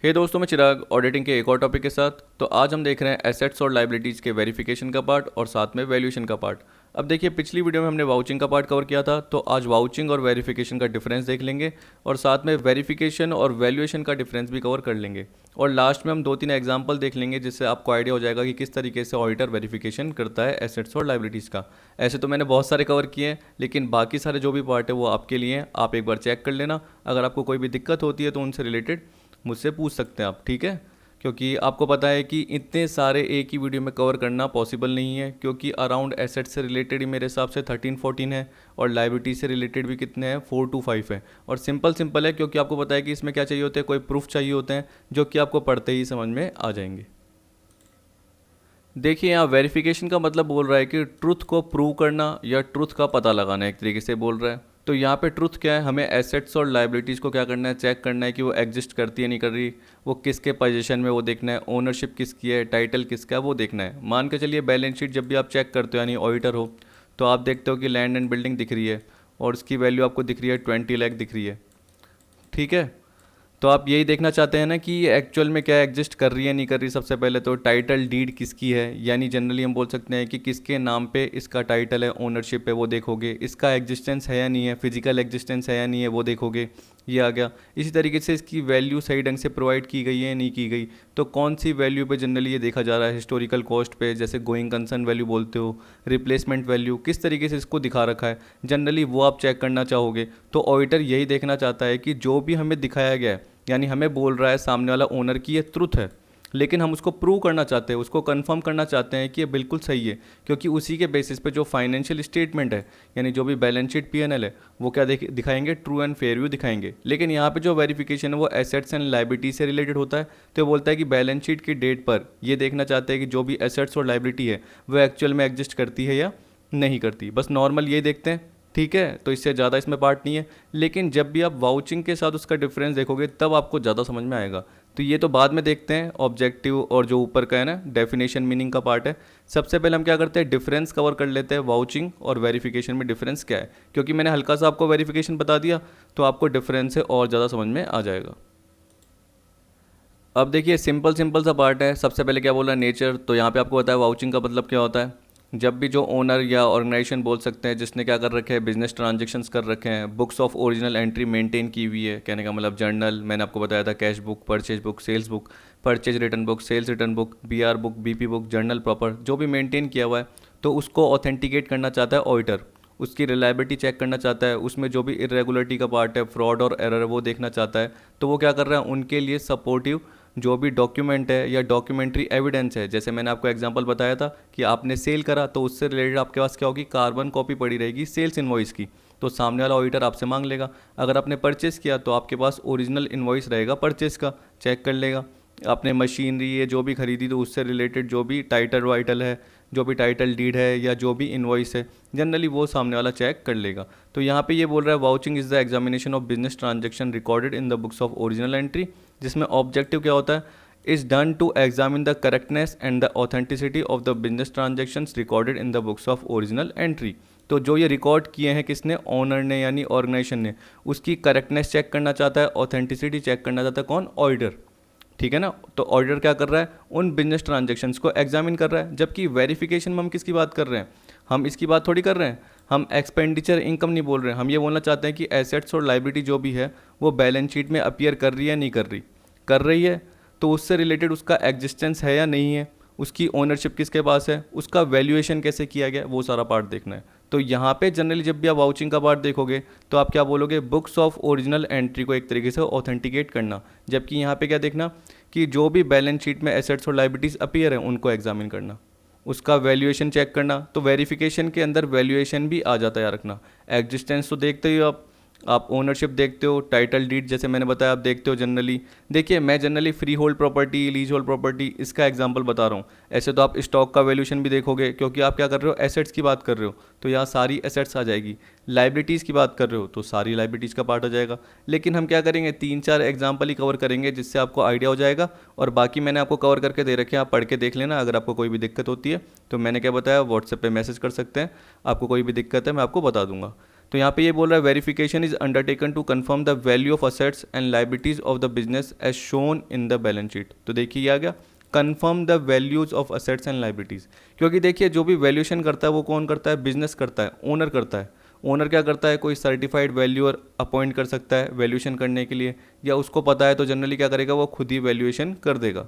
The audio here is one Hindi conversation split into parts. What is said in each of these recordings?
हे दोस्तों, मैं चिराग ऑडिटिंग के एक और टॉपिक के साथ। तो आज हम देख रहे हैं एसेट्स और लाइबिलिटीज़ के वेरिफिकेशन का पार्ट और साथ में वैल्यूएशन का पार्ट। अब देखिए, पिछली वीडियो में हमने वाउचिंग का पार्ट कवर किया था, तो आज वाउचिंग और वेरिफिकेशन का डिफरेंस देख लेंगे और साथ में वेरिफिकेशन और वैल्यूएशन का डिफरेंस भी कवर कर लेंगे। और लास्ट में हम 2-3 एग्जाम्पल देख लेंगे जिससे आपको आइडिया हो जाएगा कि किस तरीके से ऑडिटर वेरिफिकेशन करता है एसेट्स और लाइबिलिटीज़ का। ऐसे तो मैंने बहुत सारे कवर किए हैं, लेकिन बाकी सारे जो भी पार्ट है वो आपके लिए हैं। आप एक बार चेक कर लेना। अगर आपको कोई भी दिक्कत होती है तो उनसे रिलेटेड मुझसे पूछ सकते हैं आप, ठीक है। क्योंकि आपको पता है कि इतने सारे एक ही वीडियो में कवर करना पॉसिबल नहीं है, क्योंकि अराउंड एसेट से रिलेटेड ही मेरे हिसाब से 13-14 है और लाइबिलिटी से रिलेटेड भी कितने हैं, 4-5 है। और सिंपल सिंपल है, क्योंकि आपको पता है कि इसमें क्या चाहिए होते हैं, कोई प्रूफ चाहिए होते हैं जो कि आपको पढ़ते ही समझ में आ जाएंगे। देखिए, यहाँ वेरिफिकेशन का मतलब बोल रहा है कि ट्रुथ को प्रूव करना या ट्रुथ का पता लगाना, एक तरीके से बोल रहा है। तो यहाँ पे ट्रुथ क्या है, हमें एसेट्स और लाइबिलिटीज़ को क्या करना है, चेक करना है कि वो एग्जिस्ट करती है नहीं कर रही, वो किसके पोजीशन में, वो देखना है ओनरशिप किसकी है, टाइटल किसका है, वो देखना है। मान के चलिए बैलेंस शीट जब भी आप चेक करते हो, यानी ऑडिटर हो, तो आप देखते हो कि लैंड एंड बिल्डिंग दिख रही है और उसकी वैल्यू आपको दिख रही है 20 लाख दिख रही है, ठीक है। तो आप यही देखना चाहते हैं ना कि ये एक्चुअल में क्या एग्जिस्ट कर रही है नहीं कर रही। सबसे पहले तो टाइटल डीड किसकी है, यानी जनरली हम बोल सकते हैं कि किसके नाम पे इसका टाइटल है, ओनरशिप है, वो देखोगे। इसका एग्जिस्टेंस है या नहीं है, फिजिकल एग्जिस्टेंस है या नहीं है, वो देखोगे। ये आ गया। इसी तरीके से इसकी वैल्यू सही ढंग से प्रोवाइड की गई है नहीं की गई, तो कौन सी वैल्यू पे जनरली ये देखा जा रहा है, हिस्टोरिकल कॉस्ट पे, जैसे गोइंग कंसर्न वैल्यू बोलते हो, रिप्लेसमेंट वैल्यू, किस तरीके से इसको दिखा रखा है, जनरली वो आप चेक करना चाहोगे। तो ऑडिटर यही देखना चाहता है कि जो भी हमें दिखाया गया है, यानी हमें बोल रहा है सामने वाला ओनर की ये ट्रुथ है, लेकिन हम उसको प्रूव करना चाहते हैं, उसको कंफर्म करना चाहते हैं कि ये बिल्कुल सही है, क्योंकि उसी के बेसिस पे जो फाइनेंशियल स्टेटमेंट है, यानी जो भी बैलेंस शीट पीएनएल है, वो क्या दिखाएंगे, ट्रू एंड फेयर व्यू दिखाएंगे। लेकिन यहाँ पे जो वेरिफिकेशन है वो एसेट्स एंड लाइबिलिटी से रिलेटेड होता है। तो बोलता है कि बैलेंस शीट की डेट पर ये देखना चाहते हैं कि जो भी एसेट्स और लाइबिलिटी है वो एक्चुअल में एग्जिस्ट करती है या नहीं करती। बस नॉर्मल ये देखते हैं, ठीक है। तो इससे ज़्यादा इसमें पार्ट नहीं है। लेकिन जब भी आप वाउचिंग के साथ उसका डिफरेंस देखोगे तब आपको ज़्यादा समझ में आएगा। तो ये तो बाद में देखते हैं, ऑब्जेक्टिव और जो ऊपर का है ना डेफिनेशन मीनिंग का पार्ट है। सबसे पहले हम क्या करते हैं, डिफरेंस कवर कर लेते हैं। वाउचिंग और वेरिफिकेशन में डिफरेंस क्या है, क्योंकि मैंने हल्का सा आपको वेरिफिकेशन बता दिया तो आपको डिफरेंस से और ज़्यादा समझ में आ जाएगा। अब देखिए, सिंपल सिंपल सा पार्ट है। सबसे पहले क्या बोल रहा है, नेचर। तो यहाँ पे आपको पता है वाउचिंग का मतलब क्या होता है। जब भी जो ओनर या ऑर्गेनाइजेशन बोल सकते हैं जिसने क्या कर रखे हैं, बिजनेस ट्रांजेक्शन्स कर रखे हैं, books of original entry maintain की हुई है, कहने का मतलब जर्नल, मैंने आपको बताया था cash book, purchase book, sales book, purchase return book, sales return book, BR book, BP book, journal proper, जो भी मेंटेन किया हुआ है, तो उसको ऑथेंटिकेट करना चाहता है ऑडिटर। उसकी रिलायबिलिटी चेक करना चाहता है, उसमें जो भी इरेगुलरिटी का पार्ट है, फ्रॉड और एरर, वो देखना चाहता है। तो वो क्या कर रहा है, उनके लिए सपोर्टिव जो भी डॉक्यूमेंट है या डॉक्यूमेंट्री एविडेंस है, जैसे मैंने आपको एग्जांपल बताया था कि आपने सेल करा, तो उससे रिलेटेड आपके पास क्या होगी, कार्बन कॉपी पड़ी रहेगी सेल्स इनवॉइस की। तो सामने वाला ऑडिटर आपसे मांग लेगा। अगर आपने परचेस किया तो आपके पास ओरिजिनल इनवॉइस रहेगा परचेस का, चेक कर लेगा। आपने मशीनरी है जो भी खरीदी, तो उससे रिलेटेड जो भी टाइटल वाइटल है, जो भी टाइटल डीड है या जो भी इनवॉइस है, जनरली वो सामने वाला चेक कर लेगा। तो यहाँ पे ये बोल रहा है, vouching is the examination of business transaction recorded in the books of original entry, जिसमें ऑब्जेक्टिव क्या होता है, is done to examine the correctness and the authenticity of the business transactions recorded in the books of original entry. तो जो ये रिकॉर्ड किए हैं किसने, ओनर ने यानी ऑर्गेनाइजेशन ने, उसकी करेक्टनेस चेक करना चाहता है, ऑथेंटिसिटी चेक करना चाहता है कौन, ऑडिटर, ठीक है ना। तो ऑडिटर क्या कर रहा है, उन बिजनेस ट्रांजेक्शन्स को एग्जामिन कर रहा है। जबकि वेरिफिकेशन में हम किसकी बात कर रहे हैं, हम इसकी बात थोड़ी कर रहे हैं, हम एक्सपेंडिचर इनकम नहीं बोल रहे हैं। हम ये बोलना चाहते हैं कि एसेट्स और लाइबिलिटी जो भी है वो बैलेंस शीट में अपीयर कर रही है नहीं कर रही, कर रही है, तो उससे रिलेटेड उसका एग्जिस्टेंस है या नहीं है, उसकी ओनरशिप किसके पास है, उसका वैल्यूएशन कैसे किया गया, वो सारा पार्ट देखना है। तो यहाँ पे जनरली जब भी आप वाउचिंग का पार्ट देखोगे तो आप क्या बोलोगे, बुक्स ऑफ ओरिजिनल एंट्री को एक तरीके से ऑथेंटिकेट करना। जबकि यहाँ पे क्या देखना कि जो भी बैलेंस शीट में एसेट्स और लाइबिलिटीज़ अपीयर है उनको एग्जामिन करना, उसका वैल्यूएशन चेक करना। तो वेरिफिकेशन के अंदर वैल्यूएशन भी आ जाता है, याद रखना। एग्जिस्टेंस तो देखते ही हो आप ओनरशिप देखते हो, टाइटल डीड जैसे मैंने बताया आप देखते हो जनरली। देखिए, मैं generally free hold property, lease hold property, इसका एग्जांपल बता रहा हूँ। ऐसे तो आप स्टॉक का वैल्यूएशन भी देखोगे, क्योंकि आप क्या कर रहे हो, एसेट्स की बात कर रहे हो, तो यहाँ सारी एसेट्स आ जाएगी। लाइबिलिटीज़ की बात कर रहे हो तो सारी लाइबिलिटीज़ का पार्ट हो जाएगा। लेकिन हम क्या करेंगे, 3-4 एग्जाम्पल ही कवर करेंगे जिससे आपको आइडिया हो जाएगा। और बाकी मैंने आपको कवर करके दे रखे हैं, आप पढ़ के देख लेना। अगर आपको कोई भी दिक्कत होती है तो मैंने क्या बताया, व्हाट्सएप पे मैसेज कर सकते हैं, आपको कोई भी दिक्कत है मैं आपको बता दूंगा। तो यहाँ पे ये बोल रहा है verification is undertaken to confirm the value of assets and liabilities of the business as shown in the balance sheet. तो देखिए ये आ गया confirm the values of assets and liabilities, क्योंकि देखिए जो भी वैल्यूएशन करता है वो कौन करता है, बिजनेस करता है, ओनर करता है। ओनर क्या करता है, कोई सर्टिफाइड वैल्यूअर अपॉइंट कर सकता है वैल्यूएशन करने के लिए, या उसको पता है तो जनरली क्या करेगा, वो खुद ही वैल्यूएशन कर देगा।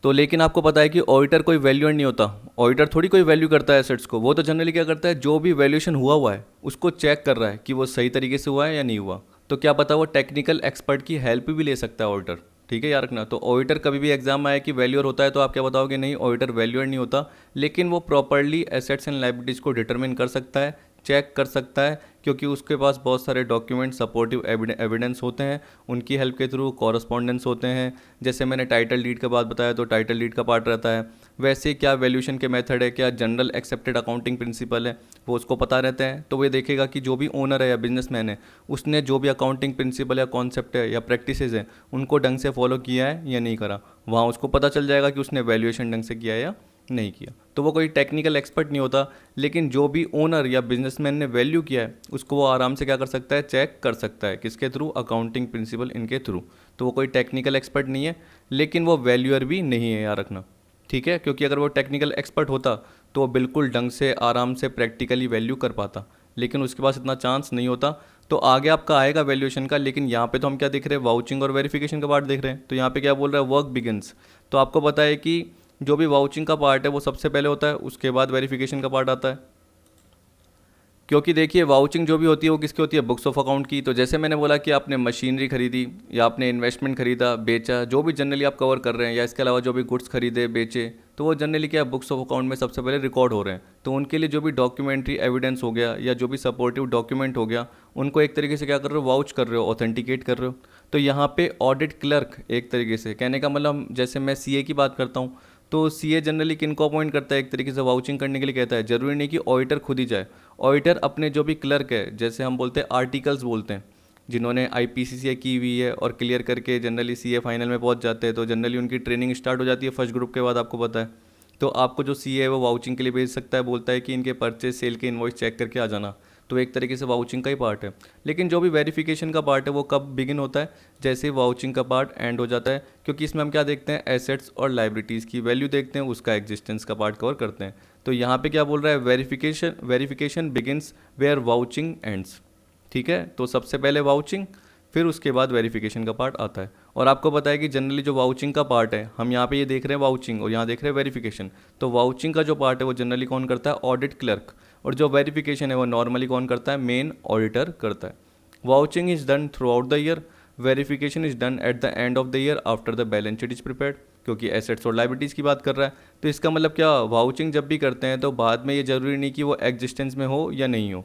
तो लेकिन आपको पता है कि ऑडिटर कोई वैल्यूअर नहीं होता, ऑडिटर थोड़ी कोई वैल्यू करता है एसेट्स को, वो तो जनरली क्या करता है, जो भी वैल्यूएशन हुआ है उसको चेक कर रहा है कि वो सही तरीके से हुआ है या नहीं हुआ। तो क्या पता वो टेक्निकल एक्सपर्ट की हेल्प भी ले सकता है ऑडिटर, ठीक है याद रखना। तो ऑडिटर कभी भी एग्जाम में आया कि वैल्यूअर होता है तो आप क्या बताओगे, नहीं ऑडिटर वैल्यूअर नहीं होता, लेकिन वो प्रॉपरली एसेट्स एंड लायबिलिटीज़ को डिटरमिन कर सकता है, चेक कर सकता है, क्योंकि उसके पास बहुत सारे डॉक्यूमेंट सपोर्टिव एविडेंस होते हैं, उनकी हेल्प के थ्रू कॉरस्पॉन्डेंस होते हैं। जैसे मैंने टाइटल डीड का बात बताया तो टाइटल डीड का पार्ट रहता है, वैसे क्या वैल्यूएशन के मेथड है, क्या जनरल एक्सेप्टेड अकाउंटिंग प्रिंसिपल है, वो उसको पता रहता है। तो वो देखेगा कि जो भी ओनर है या बिजनेसमैन है उसने जो भी अकाउंटिंग प्रिंसिपल या कॉन्सेप्ट है या प्रैक्टिसेस हैं उनको ढंग से फॉलो किया है या नहीं करा, वहाँ उसको पता चल जाएगा कि उसने वैल्यूएशन ढंग से किया है या नहीं किया। तो वो कोई टेक्निकल एक्सपर्ट नहीं होता, लेकिन जो भी ओनर या बिजनेसमैन ने वैल्यू किया है उसको वो आराम से क्या कर सकता है, चेक कर सकता है, किसके थ्रू, अकाउंटिंग प्रिंसिपल इनके थ्रू। तो वो कोई टेक्निकल एक्सपर्ट नहीं है, लेकिन वो वैल्यूअर भी नहीं है, याद रखना, ठीक है। क्योंकि अगर वो टेक्निकल एक्सपर्ट होता तो वो बिल्कुल ढंग से आराम से प्रैक्टिकली वैल्यू कर पाता, लेकिन उसके पास इतना चांस नहीं होता। तो आगे आपका आएगा वैल्यूएशन का, लेकिन यहाँ पे तो हम क्या देख रहे हैं, वाउचिंग और वेरिफिकेशन का पार्ट देख रहे हैं। तो यहाँ पे क्या बोल रहा है, वर्क बिगिंस। तो आपको पता है कि जो भी वाउचिंग का पार्ट है वो सबसे पहले होता है, उसके बाद वेरिफिकेशन का पार्ट आता है। क्योंकि देखिए वाउचिंग जो भी होती है वो किसकी होती है, बुक्स ऑफ अकाउंट की। तो जैसे मैंने बोला कि आपने मशीनरी खरीदी या आपने इन्वेस्टमेंट खरीदा बेचा, जो भी जनरली आप कवर कर रहे हैं, या इसके अलावा जो भी गुड्स खरीदे बेचे, तो वो जनरली क्या बुक्स ऑफ अकाउंट में सबसे पहले रिकॉर्ड हो रहे हैं। तो उनके लिए जो भी डॉक्यूमेंट्री एविडेंस हो गया या जो भी सपोर्टिव डॉक्यूमेंट हो गया, उनको एक तरीके से क्या कर रहे हो, वाउच कर रहे हो, ऑथेंटिकेट कर रहे हो। तो यहाँ पे ऑडिट क्लर्क, एक तरीके से कहने का मतलब, जैसे मैं सीए की बात करता हूँ तो सीए जनरली किन को अपॉइंट करता है, एक तरीके से वाउचिंग करने के लिए कहता है। जरूरी नहीं कि ऑडिटर खुद ही जाए, ऑडिटर अपने जो भी क्लर्क है, जैसे हम बोलते हैं आर्टिकल्स बोलते हैं, जिन्होंने आईपीसीसीए की हुई है और क्लियर करके जनरली सीए फाइनल में पहुंच जाते हैं, तो जनरली उनकी ट्रेनिंग स्टार्ट हो जाती है फर्स्ट ग्रुप के बाद, आपको पता है। तो आपको जो सीए है वो वाउचिंग के लिए भेज सकता है, बोलता है कि इनके परचेज सेल के इनवॉइस चेक करके आ जाना। तो एक तरीके से वाउचिंग का ही पार्ट है। लेकिन जो भी वेरिफिकेशन का पार्ट है वो कब बिगिन होता है, जैसे वाउचिंग का पार्ट एंड हो जाता है, क्योंकि इसमें हम क्या देखते हैं, एसेट्स और लाइबिलिटीज़ की वैल्यू देखते हैं, उसका एग्जिस्टेंस का पार्ट कवर करते हैं। तो यहाँ पे क्या बोल रहा है, verification begins where vouching ends, ठीक है। तो सबसे पहले वाउचिंग, फिर उसके बाद वेरिफिकेशन का पार्ट आता है। और आपको पता है कि जनरली जो वाउचिंग का पार्ट है, हम यहाँ पे ये देख रहे हैं वाउचिंग और यहाँ देख रहे हैं वेरिफिकेशन। तो वाउचिंग का जो पार्ट है वो जनरली कौन करता है, ऑडिट क्लर्क, और जो वेरिफिकेशन है वो नॉर्मली कौन करता है, मेन ऑडिटर करता है। Vouching is done through out the year, verification is done at the end of the year after the balance sheet is prepared, क्योंकि एसेट्स और लाइबिलिटीज़ की बात कर रहा है। तो इसका मतलब क्या, वाउचिंग जब भी करते हैं तो बाद में ये जरूरी नहीं कि वो एग्जिस्टेंस में हो या नहीं हो।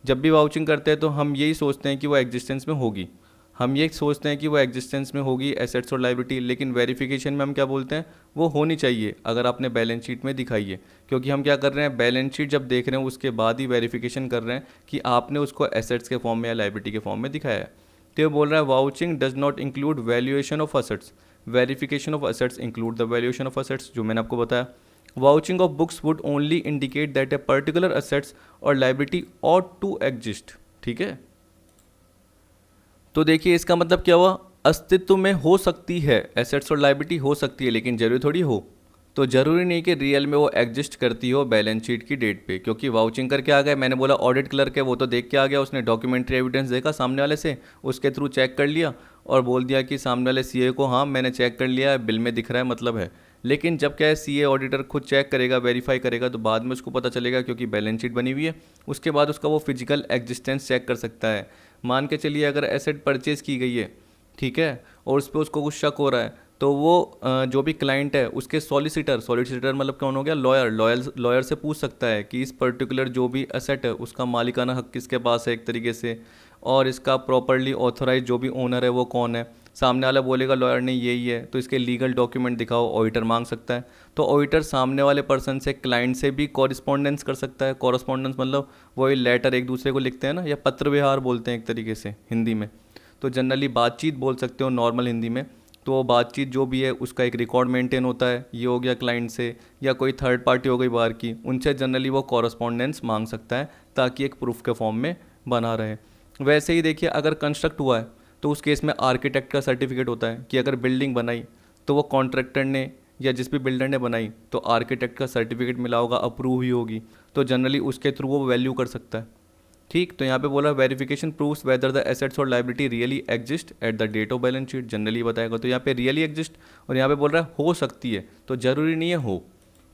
जब भी वाउचिंग करते हैं तो हम यही सोचते हैं कि वो एग्जिस्टेंस में होगी, हम ये सोचते हैं कि वो एग्जिस्टेंस में होगी एसेट्स और लाइबिलिटी, लेकिन वेरिफिकेशन में हम क्या बोलते हैं, वो होनी चाहिए अगर आपने बैलेंस शीट में दिखाई है। क्योंकि हम क्या कर रहे हैं, बैलेंस शीट जब देख रहे हैं उसके बाद ही वेरिफिकेशन कर रहे हैं कि आपने उसको एसेट्स के फॉर्म में या लाइबिलिटी के फॉर्म में दिखाया है। तो ये बोल रहा है vouching does not include valuation of assets, verification of assets include the valuation of assets, जो मैंने आपको बताया। Vouching of books would only indicate that a particular assets और लाइबिलिटी ऑट टू एग्जिस्ट, ठीक है। तो देखिए इसका मतलब क्या हुआ, अस्तित्व में हो सकती है, एसेट्स और लायबिलिटी हो सकती है, लेकिन जरूरी थोड़ी हो। तो ज़रूरी नहीं कि रियल में वो एग्जिस्ट करती हो बैलेंस शीट की डेट पे, क्योंकि वाउचिंग करके आ गए, मैंने बोला ऑडिट क्लर्क है वो तो देख के आ गया, उसने डॉक्यूमेंट्री एविडेंस देखा सामने वाले से, उसके थ्रू चेक कर लिया और बोल दिया कि सामने वाले सीए को हाँ मैंने चेक कर लिया है, बिल में दिख रहा है, मतलब है। लेकिन जब क्या है, सीए ऑडिटर खुद चेक करेगा, वेरीफाई करेगा, तो बाद में उसको पता चलेगा, क्योंकि बैलेंस शीट बनी हुई है, उसके बाद उसका वो फिजिकल एग्जिस्टेंस चेक कर सकता है। मान के चलिए अगर एसेट परचेज की गई है, ठीक है, और उस पर उसको कुछ शक हो रहा है, तो वो जो भी क्लाइंट है उसके सॉलिसिटर मतलब कौन हो गया, लॉयर से पूछ सकता है कि इस पर्टिकुलर जो भी एसेट है उसका मालिकाना हक किसके पास है एक तरीके से, और इसका प्रॉपरली ऑथोराइज जो भी ओनर है वो कौन है। सामने वाला बोलेगा लॉयर ने यही है, तो इसके लीगल डॉक्यूमेंट दिखाओ, ऑडिटर मांग सकता है। तो ऑडिटर सामने वाले पर्सन से, क्लाइंट से भी कॉरिस्पॉन्डेंस कर सकता है। कॉरस्पॉन्डेंस मतलब वही लेटर एक दूसरे को लिखते हैं ना, या पत्र व्यवहार बोलते हैं एक तरीके से हिंदी में, तो जनरली बातचीत बोल सकते हो नॉर्मल हिंदी में। तो वो बातचीत जो भी है उसका एक रिकॉर्ड मेंटेन होता है। ये हो गया क्लाइंट से, या कोई थर्ड पार्टी हो गई बाहर की, उनसे जनरली वो कॉरस्पॉन्डेंस मांग सकता है ताकि एक प्रूफ के फॉर्म में बना रहे। वैसे ही देखिए अगर कंस्ट्रक्ट हुआ है तो उस केस में आर्किटेक्ट का सर्टिफिकेट होता है कि अगर बिल्डिंग बनाई तो वो कॉन्ट्रैक्टर ने या जिस भी बिल्डर ने बनाई तो आर्किटेक्ट का सर्टिफिकेट मिला होगा, अप्रूव ही होगी, तो जनरली उसके थ्रू वो वैल्यू कर सकता है। ठीक, तो यहाँ पे बोला verification proves whether the assets और liability really exist at the date of balance sheet, generally बताएगा। तो यहाँ पे रियली एग्जिस्ट और यहाँ पे बोल रहा है हो सकती है, तो जरूरी नहीं है हो।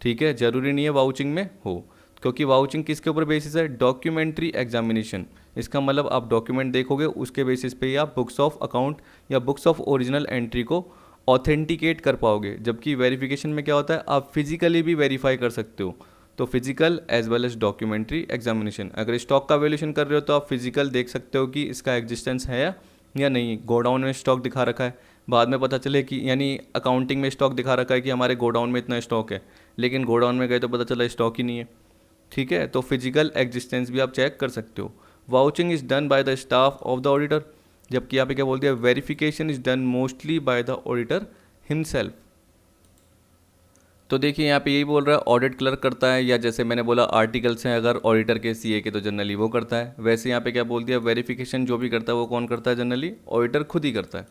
ठीक है, जरूरी नहीं है वाउचिंग में हो, क्योंकि वाउचिंग किसके ऊपर बेसिस है, डॉक्यूमेंट्री एग्जामिनेशन। इसका मतलब आप डॉक्यूमेंट देखोगे उसके बेसिस पे ही आप बुक्स ऑफ अकाउंट या बुक्स ऑफ ओरिजिनल एंट्री को ऑथेंटिकेट कर पाओगे। जबकि वेरिफिकेशन में क्या होता है, आप फिजिकली भी वेरीफाई कर सकते हो। तो physical as well as documentary examination. अगर स्टॉक का वैल्यूएशन कर रहे हो तो आप फिजिकल देख सकते हो कि इसका एग्जिस्टेंस है या नहीं। गोडाउन में स्टॉक दिखा रखा है, बाद में पता चले कि यानी अकाउंटिंग में स्टॉक दिखा रखा है कि हमारे गोडाउन में इतना स्टॉक है, लेकिन गोडाउन में गए तो पता चला स्टॉक ही नहीं है। ठीक है, तो फिजिकल एग्जिस्टेंस भी आप चेक कर सकते हो। Vouching is done by the staff of the auditor, जबकि यहाँ पे क्या बोल दिया, verification is done mostly by the auditor himself. तो देखिए यहाँ पे यही बोल रहा है ऑडिट क्लर्क करता है, या जैसे मैंने बोला आर्टिकल्स हैं अगर ऑडिटर के सीए के तो जनरली वो करता है। वैसे यहाँ पे क्या बोल दिया, वेरिफिकेशन जो भी करता है वो कौन करता है, जनरली ऑडिटर खुद ही करता है।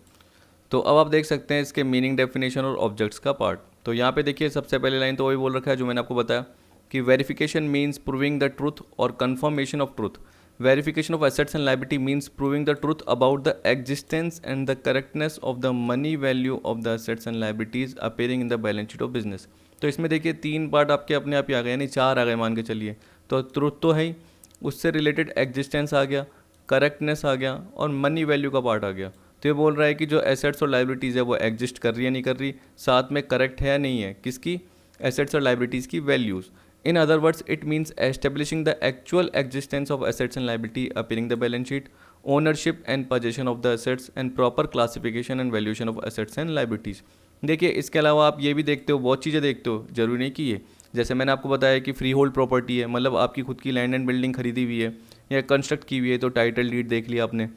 तो अब आप देख सकते हैं इसके मीनिंग, डेफिनेशन और ऑब्जेक्ट्स का पार्ट। तो यहाँ पे देखिए सबसे पहले लाइन तो वही बोल रखा है जो मैंने आपको बताया कि verification means proving the truth और confirmation of truth. Verification of assets and liability means proving the truth about the existence and the correctness of the money value of the assets and liabilities appearing in the balance sheet of business। तो इसमें देखिए 3 पार्ट आपके अपने आप ही आ गए, यानी 4 आ गए मान के चलिए। तो ट्रूथ तो है ही, उससे रिलेटेड एग्जिस्टेंस आ गया, करेक्टनेस आ गया और मनी वैल्यू का पार्ट आ गया। तो ये बोल रहा है कि जो एसेट्स और लाइबिलिटीज़ है वो एग्जिस्ट कर रही है नहीं कर रही, साथ में करेक्ट है नहीं है, किसकी, एसेट्स और लाइबिलिटीज़ की values. In other words, it means establishing the actual existence of assets and liability appearing the balance sheet, ownership and possession of the assets, and proper classification and valuation of assets and liabilities। देखिए इसके अलावा आप ये भी देखते हो, बहुत चीज़ें देखते हो, जरूरी नहीं कि ये, जैसे मैंने आपको बताया कि फ्री होल्ड प्रॉपर्टी है, मतलब आपकी खुद की लैंड एंड बिल्डिंग खरीदी हुई है या कंस्ट्रक्ट की हुई है तो टाइटल डीड देख लिया आपने।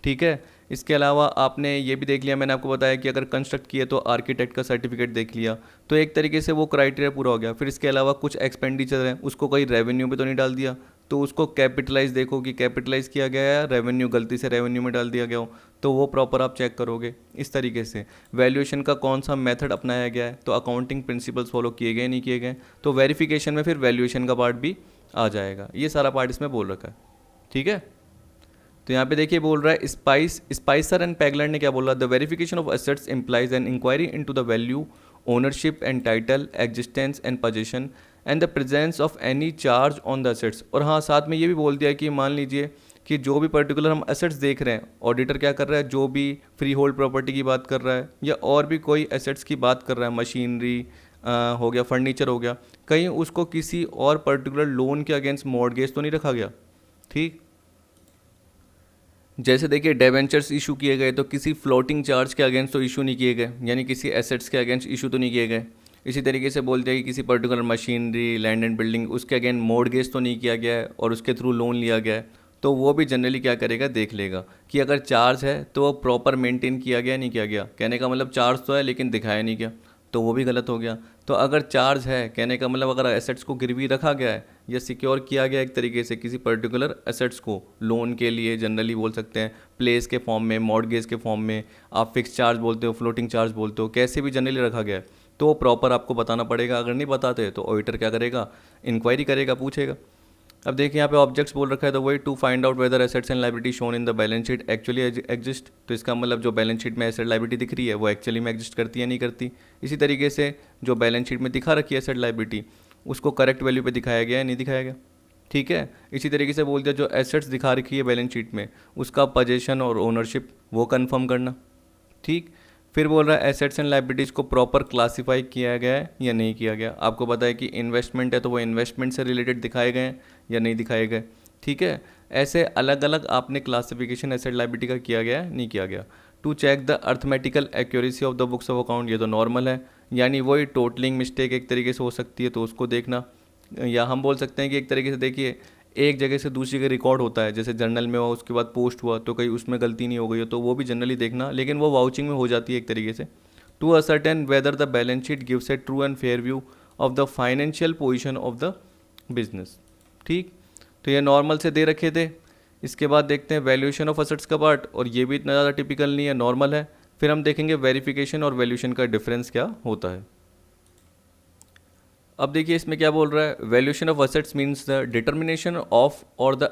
ठीक है, इसके अलावा आपने ये भी देख लिया, मैंने आपको बताया कि अगर कंस्ट्रक्ट किया तो आर्किटेक्ट का सर्टिफिकेट देख लिया, तो एक तरीके से वो क्राइटेरिया पूरा हो गया। फिर इसके अलावा कुछ एक्सपेंडिचर है उसको कोई रेवेन्यू में तो नहीं डाल दिया, तो उसको कैपिटलाइज देखो कि कैपिटलाइज किया गया है या रेवेन्यू गलती से रेवेन्यू में डाल दिया गया हो, तो वो प्रॉपर आप चेक करोगे। इस तरीके से वैल्यूएशन का कौन सा मेथड अपनाया गया है, तो अकाउंटिंग प्रिंसिपल्स फॉलो किए गए नहीं किए गए, तो वेरिफिकेशन में फिर वैल्यूएशन का पार्ट भी आ जाएगा। ये सारा पार्ट इसमें बोल रखा है। ठीक है, तो यहाँ पे देखिए बोल रहा है स्पाइसर एंड पैगलर ने क्या बोला, the verification of assets implies an inquiry into the value, ownership and title, existence and position and the presence of any charge on the assets. और हाँ, साथ में ये भी बोल दिया कि मान लीजिए कि जो भी पर्टिकुलर हम एसेट्स देख रहे हैं, ऑडिटर क्या कर रहा है, जो भी फ्री होल्ड प्रॉपर्टी की बात कर रहा है या और भी कोई एसेट्स की बात कर रहा है, मशीनरी हो गया, फर्नीचर हो गया, कहीं उसको किसी और पर्टिकुलर लोन के अगेंस्ट मॉर्गेज तो नहीं रखा गया। ठीक, जैसे देखिए डेवेंचर्स इशू किए गए तो किसी फ्लोटिंग चार्ज के अगेंस्ट तो इशू नहीं किए गए, यानी किसी एसेट्स के अगेंस्ट इशू तो नहीं किए गए। इसी तरीके से बोलते हैं कि किसी particular machinery, land and building, उसके अगेंस्ट मॉर्गेज तो नहीं किया गया है और उसके थ्रू लोन लिया गया है, तो वो भी जनरली क्या करेगा, देख लेगा कि अगर चार्ज है तो वो प्रॉपर मेंटेन किया गया नहीं किया गया। कहने का मतलब चार्ज तो है लेकिन दिखाया नहीं गया, तो वो भी गलत हो गया। तो अगर चार्ज है, कहने का मतलब अगर एसेट्स को गिरवी रखा गया है या सिक्योर किया गया एक तरीके से किसी पर्टिकुलर एसेट्स को लोन के लिए, जनरली बोल सकते हैं प्लेस के फॉर्म में, मॉर्गेज के फॉर्म में, आप फिक्स चार्ज बोलते हो, फ्लोटिंग चार्ज बोलते हो, कैसे भी जनरली रखा गया है, तो वो प्रॉपर आपको बताना पड़ेगा। अगर नहीं बताते तो ऑडिटर क्या करेगा, इंक्वायरी करेगा, पूछेगा। अब देखिए यहाँ पे ऑब्जेक्ट्स बोल रखा है, तो वही to find out whether assets and liability shown in the balance sheet actually exist. तो इसका मतलब जो बैलेंस शीट में एसेट लाइबिलिटी दिख रही है वो एक्चुअली में एग्जिस्ट करती है नहीं करती। इसी तरीके से जो बैलेंस शीट में दिखा रखी है एसेट लाइबिलिटी, उसको करेक्ट वैल्यू पे दिखाया गया है नहीं दिखाया गया। ठीक है, इसी तरीके से बोल दिया जो एसेट्स दिखा रखी है बैलेंस शीट में उसका पोजीशन और ओनरशिप वो कंफर्म करना। ठीक, फिर बोल रहा है एसेट्स एंड लाइबिलिटीज़ को प्रॉपर क्लासीफाई किया गया है या नहीं किया गया। आपको पता है कि इन्वेस्टमेंट है तो वो इन्वेस्टमेंट से रिलेटेड दिखाए गए हैं या नहीं दिखाए गए। ठीक है, ऐसे अलग अलग आपने क्लासिफिकेशन एसेट लाइबिलिटी का किया गया है नहीं किया गया। To check the arithmetical accuracy of the books of account, ये तो नॉर्मल है, यानी वही टोटलिंग मिस्टेक एक तरीके से हो सकती है तो उसको देखना, या हम बोल सकते हैं कि एक तरीके से देखिए एक जगह से दूसरी जगह रिकॉर्ड होता है, जैसे जर्नल में हुआ उसके बाद पोस्ट हुआ तो कहीं उसमें गलती नहीं हो गई हो तो वो भी जनरली देखना, लेकिन वो वाउचिंग में हो जाती है एक तरीके से। To ascertain whether the balance sheet gives a true and fair view of the financial position of the business. ठीक, तो ये नॉर्मल से दे रखे थे। इसके बाद देखते हैं वैल्यूएशन ऑफ असेट्स का पार्ट, और ये भी इतना ज़्यादा टिपिकल नहीं है, नॉर्मल है। फिर हम देखेंगे वेरिफिकेशन और वैल्यूएशन का डिफरेंस क्या होता है। अब देखिए इसमें क्या बोल रहा है, valuation of assets means the determination of और the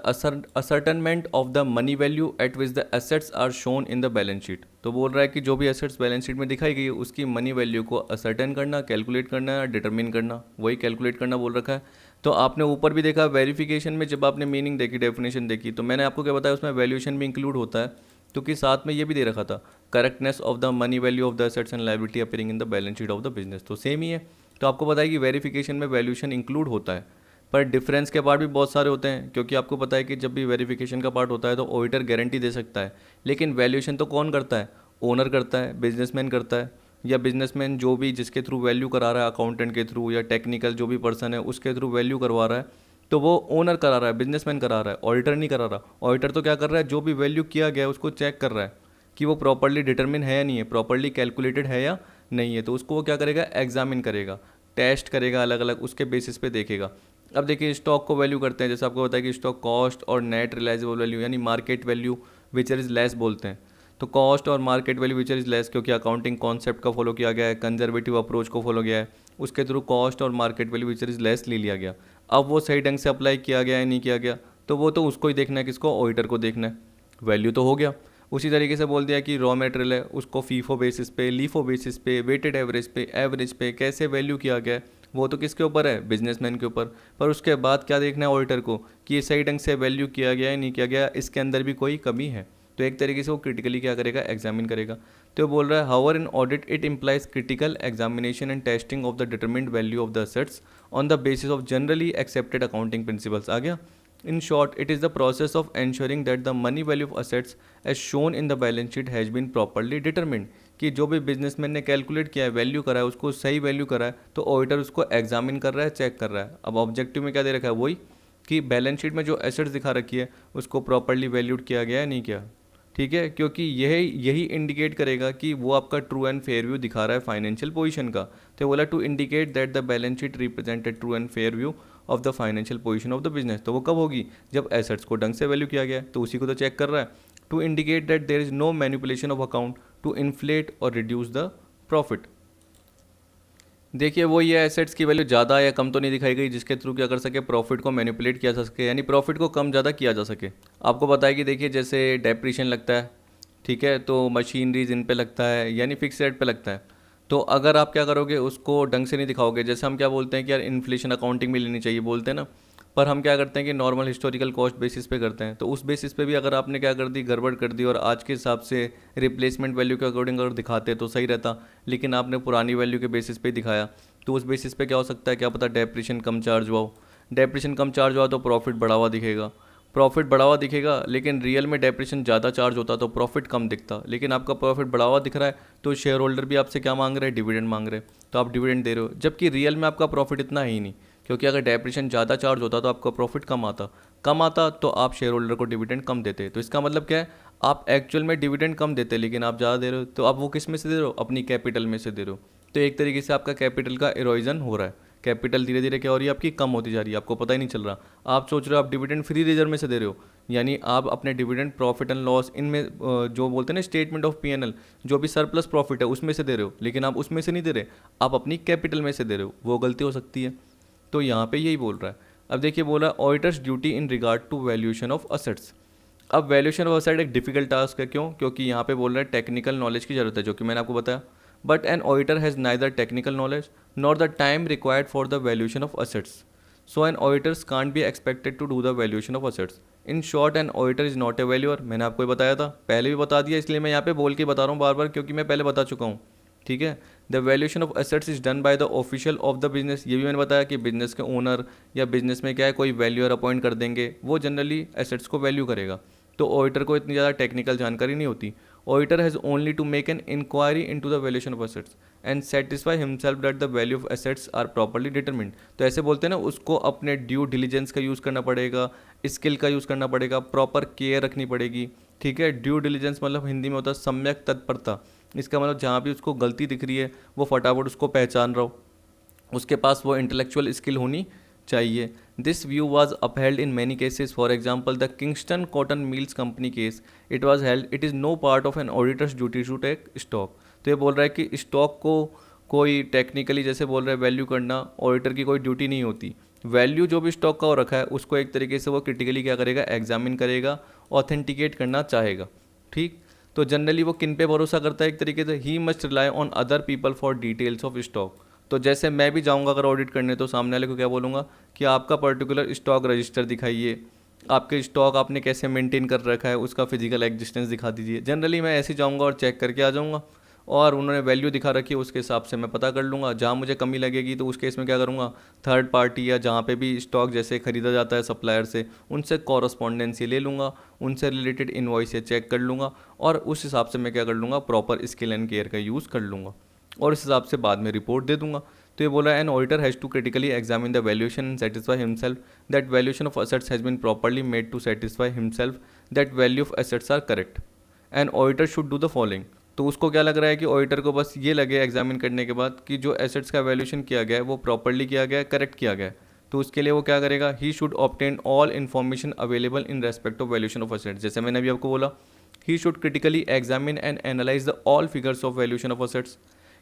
ascertainment of the money value at which the assets are shown in the balance sheet. तो बोल रहा है कि जो भी एसेट्स बैलेंस शीट में दिखाई गई है उसकी मनी वैल्यू को असर्टन करना, कैलकुलेट करना, डिटरमिन करना, वही कैलकुलेट करना बोल रखा है। तो आपने ऊपर भी देखा वेरिफिकेशन में, जब आपने मीनिंग देखी, डेफिनेशन देखी, तो मैंने आपको क्या बताया उसमें वैल्यूएशन भी इंक्लूड होता है, क्योंकि साथ में ये भी दे रखा था correctness of the money value of the assets and liability appearing in the balance sheet of the business, तो सेम ही है। तो आपको पता है कि वेरिफिकेशन में वैल्यूएशन इंक्लूड होता है, पर डिफरेंस के पार्ट भी बहुत सारे होते हैं, क्योंकि आपको पता है कि जब भी वेरिफिकेशन का पार्ट होता है तो ऑडिटर गारंटी दे सकता है, लेकिन वैल्यूएशन तो कौन करता है, ओनर करता है, बिजनेसमैन करता है, या बिजनेसमैन जो भी जिसके थ्रू वैल्यू करा रहा है, अकाउंटेंट के थ्रू या टेक्निकल जो भी पर्सन है उसके थ्रू वैल्यू करवा रहा है, तो वो ओनर करा रहा है, बिजनेसमैन करा रहा है, ऑडिटर नहीं करा रहा। ऑडिटर तो क्या कर रहा है, जो भी वैल्यू किया गया है उसको चेक कर रहा है कि वो प्रॉपर्ली डिटरमिन है या नहीं है, प्रॉपर्ली कैलकुलेटेड है या नहीं है, तो उसको वो क्या करेगा, एग्जामिन करेगा, टेस्ट करेगा, अलग अलग उसके बेसिस पे देखेगा। अब देखिए स्टॉक को वैल्यू करते हैं, जैसे आपको बताया कि स्टॉक कॉस्ट और नेट रियलाइजेबल वैल्यू यानी मार्केट वैल्यू विचर इज लेस बोलते हैं। तो कॉस्ट और मार्केट वैल्यू विचर इज लेस, क्योंकि अकाउंटिंग कॉन्सेप्ट का फॉलो किया गया है, कंजर्वेटिव अप्रोच को फॉलो किया है, उसके थ्रू कॉस्ट और मार्केट वैल्यू विचर इज लेस ले लिया गया। अब वो सही ढंग से अप्लाई किया गया है नहीं किया गया, तो वो तो उसको ही देखना है, किसको, ऑडिटर को देखना है। वैल्यू तो हो गया। उसी तरीके से बोल दिया कि रॉ मटेरियल है, उसको फीफो बेसिस पे, लीफो बेसिस पे, वेटेड एवरेज पे कैसे वैल्यू किया गया है, वो तो किसके ऊपर है, बिजनेसमैन के ऊपर। पर उसके बाद क्या देखना है ऑडिटर को, कि ये सही ढंग से वैल्यू किया गया है नहीं किया गया, इसके अंदर भी कोई कमी है, तो एक तरीके से वो क्रिटिकली क्या करेगा, एग्जामिन करेगा। तो बोल रहा है however in audit it implies critical examination and testing of the determined value of the assets on the basis of generally accepted accounting principles. आ गया। In short, it is the process of ensuring that the money value of assets as shown in the balance sheet has been properly determined। कि जो भी बिजनेसमैन ने कैलकुलेट किया है, वैल्यू करा है, उसको सही वैल्यू करा है, तो ऑडिटर उसको एग्जामिन कर रहा है, चेक कर रहा है। अब ऑब्जेक्टिव में क्या दे रखा है, वही कि बैलेंस शीट में जो एसेट्स दिखा रखी है उसको प्रॉपरली वैल्यूड किया गया है नहीं किया। ठीक है, क्योंकि यही इंडिकेट करेगा कि वो आपका ट्रू एंड फेयर व्यू दिखा रहा है फाइनेंशियल पोजीशन का। तो बोला to indicate that the balance sheet represented true and fair view of the financial position of the business. तो वो कब होगी, जब एसेट्स को ढंग से वैल्यू किया गया है, तो उसी को तो चेक कर रहा है। To indicate that there is no manipulation of account to inflate or reduce the profit. देखिए वो ये एसेट्स की वैल्यू ज़्यादा या कम तो नहीं दिखाई गई जिसके थ्रू क्या कर सके, प्रॉफिट को मैनिपुलेट किया जा सके, यानी प्रॉफिट को कम ज़्यादा किया जा सके। आपको पता है कि देखिए जैसे डेप्रीशिएशन लगता है, ठीक है, तो मशीनरीज इन पे लगता है, यानी फिक्स रेट पे लगता है। तो अगर आप क्या करोगे, उसको ढंग से नहीं दिखाओगे, जैसे हम क्या बोलते हैं कि यार इन्फ्लेशन अकाउंटिंग में लेनी चाहिए बोलते हैं ना, पर हम क्या करते हैं कि नॉर्मल हिस्टोरिकल कॉस्ट बेसिस पे करते हैं। तो उस बेसिस पे भी अगर आपने क्या कर दी, गड़बड़ कर दी, और आज के हिसाब से रिप्लेसमेंट वैल्यू के अकॉर्डिंग अगर दिखाते तो सही रहता, लेकिन आपने पुरानी वैल्यू के बेसिस पे दिखाया, तो उस बेसिस पे क्या हो सकता है, क्या पता डेप्रिशन कम चार्ज हुआ हो। डेप्रिशन कम चार्ज हुआ तो प्रॉफिट बढ़ा हुआ दिखेगा, प्रॉफिट बढ़ा हुआ दिखेगा, लेकिन रियल में डेप्रिशन ज़्यादा चार्ज होता तो प्रॉफिट कम दिखता। लेकिन आपका प्रॉफिट बढ़ा हुआ दिख रहा है, तो शेयर होल्डर भी आपसे क्या मांग रहे हैं, डिविडेंड मांग रहे हैं, तो आप डिविडेंड दे रहे हो, जबकि रियल में आपका प्रॉफिट इतना है ही नहीं। क्योंकि अगर डेप्रिशन ज़्यादा चार्ज होता तो आपका प्रॉफिट कम आता तो आप शेयर होल्डर को डिविडेंड कम देते। तो इसका मतलब क्या है, आप एक्चुअल में डिविडेंड कम देते लेकिन आप ज़्यादा दे रहे हो, तो आप वो किस में से दे रहे हो, अपनी कैपिटल में से दे रहे हो। तो एक तरीके से आपका कैपिटल का इरोजन हो रहा है, कैपिटल धीरे धीरे क्या हो रही है, आपकी कम होती जा रही है, आपको पता ही नहीं चल रहा। आप सोच रहे हो आप डिविडेंड फ्री रिजर्व में से दे रहे हो, यानी आप अपने डिविडेंड प्रॉफिट एंड लॉस इनमें जो बोलते हैं ना स्टेटमेंट ऑफ पीएनएल, जो भी सरप्लस प्रॉफिट है उसमें से दे रहे हो, लेकिन आप उसमें से नहीं दे रहे, आप अपनी कैपिटल में से दे रहे हो। वो गलती हो सकती है। तो यहाँ पे यही बोल रहा है। अब देखिए बोला auditor's duty in regard to valuation of assets. अब वैल्यूएशन ऑफ असेट एक डिफिकल्ट टास्क है, क्यों, क्योंकि यहाँ पे बोल रहा है टेक्निकल नॉलेज की जरूरत है, जो कि मैंने आपको बताया। But an auditor has neither technical knowledge nor the time required for the valuation of assets, so an auditors can't be expected to do the valuation of assets. In short an auditor is not a valuer. मैंने आपको ये बताया था, पहले भी बता दिया, इसलिए मैं यहाँ पे बोल के बता रहा हूँ बार बार, क्योंकि मैं पहले बता चुका हूँ। ठीक है, the valuation of assets is done by the official of the business. ये भी मैंने बताया कि बिजनेस के ओनर या बिजनेस में क्या है, कोई वैल्यूअर अपॉइंट कर देंगे, वो जनरली एसेट्स को वैल्यू करेगा। तो ऑडिटर को इतनी ज़्यादा टेक्निकल जानकारी नहीं होती। Auditor has only to make an inquiry into the valuation of assets and satisfy himself that the value of assets are properly determined. तो ऐसे बोलते हैं ना, उसको अपने ड्यू डिलीजेंस का यूज़ करना पड़ेगा, स्किल का यूज़ करना पड़ेगा, प्रॉपर केयर रखनी पड़ेगी। ठीक है, ड्यू डिलीजेंस मतलब हिंदी में होता है सम्यक तत्परता, इसका मतलब जहाँ भी उसको गलती दिख रही है वो फटाफट उसको पहचान रहा हो, उसके पास वो इंटेलेक्चुअल स्किल होनी चाहिए. This view was upheld in many cases. For example the Kingston cotton mills company case, it was held it is no part of an auditor's duty to take stock. तो ये बोल रहा है कि स्टॉक को कोई टेक्निकली जैसे बोल रहा है वैल्यू करना ऑडिटर की कोई ड्यूटी नहीं होती. वैल्यू जो भी स्टॉक का हो रखा है उसको एक तरीके से वो क्रिटिकली क्या करेगा, एग्जामिन करेगा, ऑथेंटिकेट करना चाहेगा. ठीक. तो जनरली वो किन पे भरोसा करता है, एक तरीके से he must rely on other people for details of stock. तो जैसे मैं भी जाऊंगा अगर ऑडिट करने तो सामने वाले को क्या बोलूँगा कि आपका पर्टिकुलर स्टॉक रजिस्टर दिखाइए, आपके स्टॉक आपने कैसे मेंटेन कर रखा है उसका फिजिकल एग्जिस्टेंस दिखा दीजिए. जनरली मैं ऐसे ही जाऊँगा और चेक करके आ जाऊँगा, और उन्होंने वैल्यू दिखा रखी है उसके हिसाब से मैं पता कर लूँगा. जहाँ मुझे कमी लगेगी तो उस केस में क्या करूँगा, थर्ड पार्टी या जहाँ पे भी स्टॉक जैसे ख़रीदा जाता है सप्लायर से, उनसे कॉरस्पॉन्डेंसी ले लूँगा, उनसे रिलेटेड इनवॉइस चेक कर लूँगा, और उस हिसाब से मैं क्या कर लूँगा, प्रॉपर स्किल एंड केयर का यूज़ कर लूँगा, और इस हिसाब से बाद में रिपोर्ट दे दूँगा. तो ये बोला an auditor has to critically examine the valuation and satisfy himself that valuation of assets has been properly made to satisfy himself that value of assets are correct. An auditor should do the following. तो उसको क्या लग रहा है कि ऑडिटर को बस ये लगे एग्जामिन करने के बाद कि जो एसेट्स का वैल्यूएशन किया गया है वो प्रॉपर्ली किया गया है, करेक्ट किया गया है. तो उसके लिए वो क्या करेगा, he should obtain all information available in respect of valuation of assets. जैसे मैंने अभी आपको बोला, he should critically examine and analyse the all figures of valuation of assets.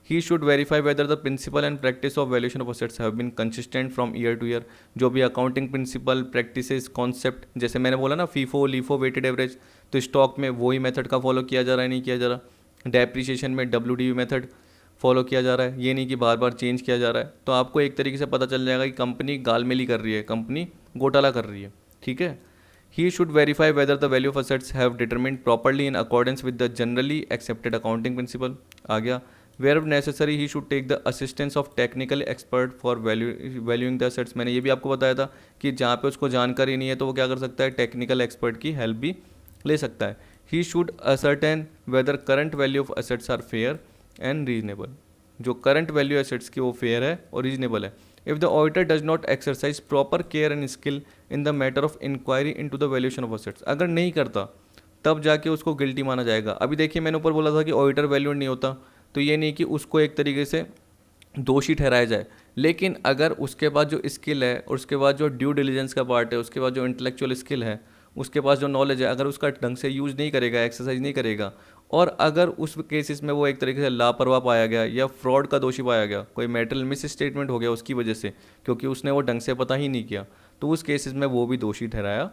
He should verify whether the principle and practice of valuation of assets have been consistent from year to year. जो भी अकाउंटिंग प्रिंसिपल, प्रैक्टिसेस, कॉन्सेप्ट, जैसे मैंने बोला ना फीफो लीफो वेटेड एवरेज, तो स्टॉक में वही मेथड का फॉलो किया जा रहा है, नहीं किया जा रहा. डेप्रिसिएशन में WDV मेथड फॉलो किया जा रहा है, ये नहीं कि बार बार चेंज किया जा रहा है. तो आपको एक तरीके से पता चल जाएगा कि कंपनी गालमेली कर रही है, कंपनी घोटाला कर रही है. ठीक है. He should verify whether the value of assets have determined properly in accordance with the generally accepted accounting principle. आ गया. Wherever necessary, he should take the assistance of technical expert for valuing the assets. मैंने ये भी आपको बताया था कि जहाँ पे उसको जानकारी नहीं है तो वो क्या कर सकता है, टेक्निकल एक्सपर्ट की हेल्प भी ले सकता है. He should ascertain whether current value of assets are fair and reasonable. जो करंट वैल्यू एसेट्स की वो फेयर है और रीजनेबल है. If the auditor does not exercise proper care and skill in the matter of inquiry into the valuation of assets, अगर नहीं करता तब जाके उसको गिल्टी माना जाएगा. अभी देखिए मैंने ऊपर बोला था कि ऑडिटर वैल्यूएट नहीं होता, तो ये नहीं कि उसको एक तरीके से दोषी ठहराया जाए, लेकिन अगर उसके बाद जो स्किल है और उसके बाद जो ड्यू डिलीजेंस का पार्ट है, उसके बाद जो इंटेलेक्चुअल स्किल है, उसके पास जो नॉलेज है, अगर उसका ढंग से यूज़ नहीं करेगा, एक्सरसाइज नहीं करेगा, और अगर उस केसेस में वो एक तरीके से लापरवाह पाया गया या फ्रॉड का दोषी पाया गया, कोई मेटल मिस स्टेटमेंट हो गया उसकी वजह से क्योंकि उसने वो ढंग से पता ही नहीं किया, तो उस केसेस में वो भी दोषी ठहराया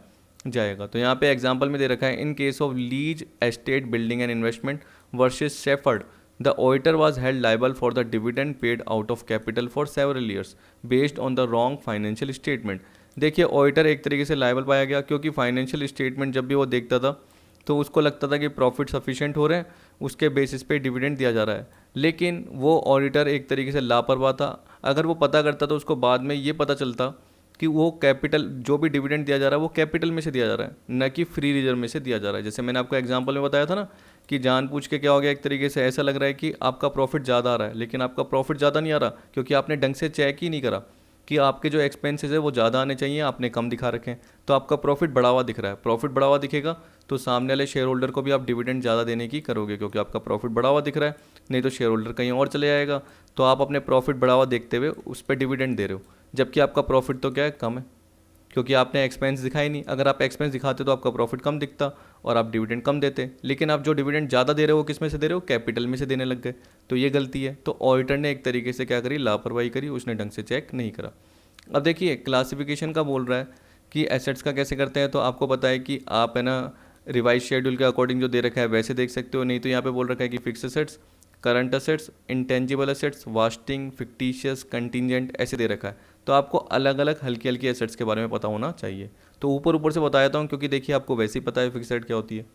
जाएगा. तो यहाँ पे एग्जांपल में दे रखा है, इन case of lease estate building and investment versus shepherd, the auditor was held liable for the dividend paid out of capital for several years based on the wrong financial statement. देखिए ऑडिटर एक तरीके से लायबल पाया गया क्योंकि फाइनेंशियल स्टेटमेंट जब भी वो देखता था तो उसको लगता था कि प्रॉफिट सफिशिएंट हो रहे हैं, उसके बेसिस पे डिविडेंड दिया जा रहा है, लेकिन वो ऑडिटर एक तरीके से लापरवाह था. अगर वो पता करता तो उसको बाद में ये पता चलता कि वो कैपिटल जो भी डिविडेंड दिया जा रहा है वो कैपिटल में से दिया जा रहा है, न कि फ्री रिजर्व में से दिया जा रहा है. जैसे मैंने आपको एग्जांपल में बताया था ना कि जानबूझ के क्या हो गया, एक तरीके से ऐसा लग रहा है कि आपका प्रॉफिट ज़्यादा आ रहा है, लेकिन आपका प्रॉफिट ज़्यादा नहीं आ रहा क्योंकि आपने ढंग से चेक ही नहीं करा कि आपके जो एक्सपेंसेस है वो ज़्यादा आने चाहिए, आपने कम दिखा रखे हैं, तो आपका प्रॉफिट बढ़ा हुआ दिख रहा है. प्रॉफिट बढ़ा हुआ दिखेगा तो सामने वाले शेयर होल्डर को भी आप डिविडेंड ज़्यादा देने की करोगे क्योंकि आपका प्रॉफिट बढ़ा हुआ दिख रहा है, नहीं तो शेयर होल्डर कहीं और चले जाएगा. तो आप अपने प्रॉफिट बढ़ा हुआ देखते हुए उस पर डिविडेंड दे रहे हो, जबकि आपका प्रॉफिट तो क्या है, कम है, क्योंकि आपने एक्सपेंस दिखाई नहीं. अगर आप एक्सपेंस दिखाते तो आपका प्रॉफिट कम दिखता और आप डिविडेंड कम देते, लेकिन आप जो डिविडेंड ज़्यादा दे रहे हो किस में से दे रहे हो, कैपिटल में से देने लग गए. तो ये गलती है. तो ऑडिटर ने एक तरीके से क्या करी, लापरवाही करी, उसने ढंग से चेक नहीं करा. अब देखिए क्लासिफिकेशन का बोल रहा है कि एसेट्स का कैसे करते हैं, तो आपको पता है कि आप है ना रिवाइज शेड्यूल के अकॉर्डिंग जो दे रखा है वैसे देख सकते हो, नहीं तो यहाँ पे बोल रखा है कि fix assets, current assets, intangible assets, wasting, fictitious, contingent ऐसे दे रखा है. तो आपको अलग अलग हल्की हल्की एसेट्स के बारे में पता होना चाहिए. तो ऊपर ऊपर से बता देता हूँ क्योंकि देखिए आपको वैसे ही पता है फिक्स एसेट क्या होती है.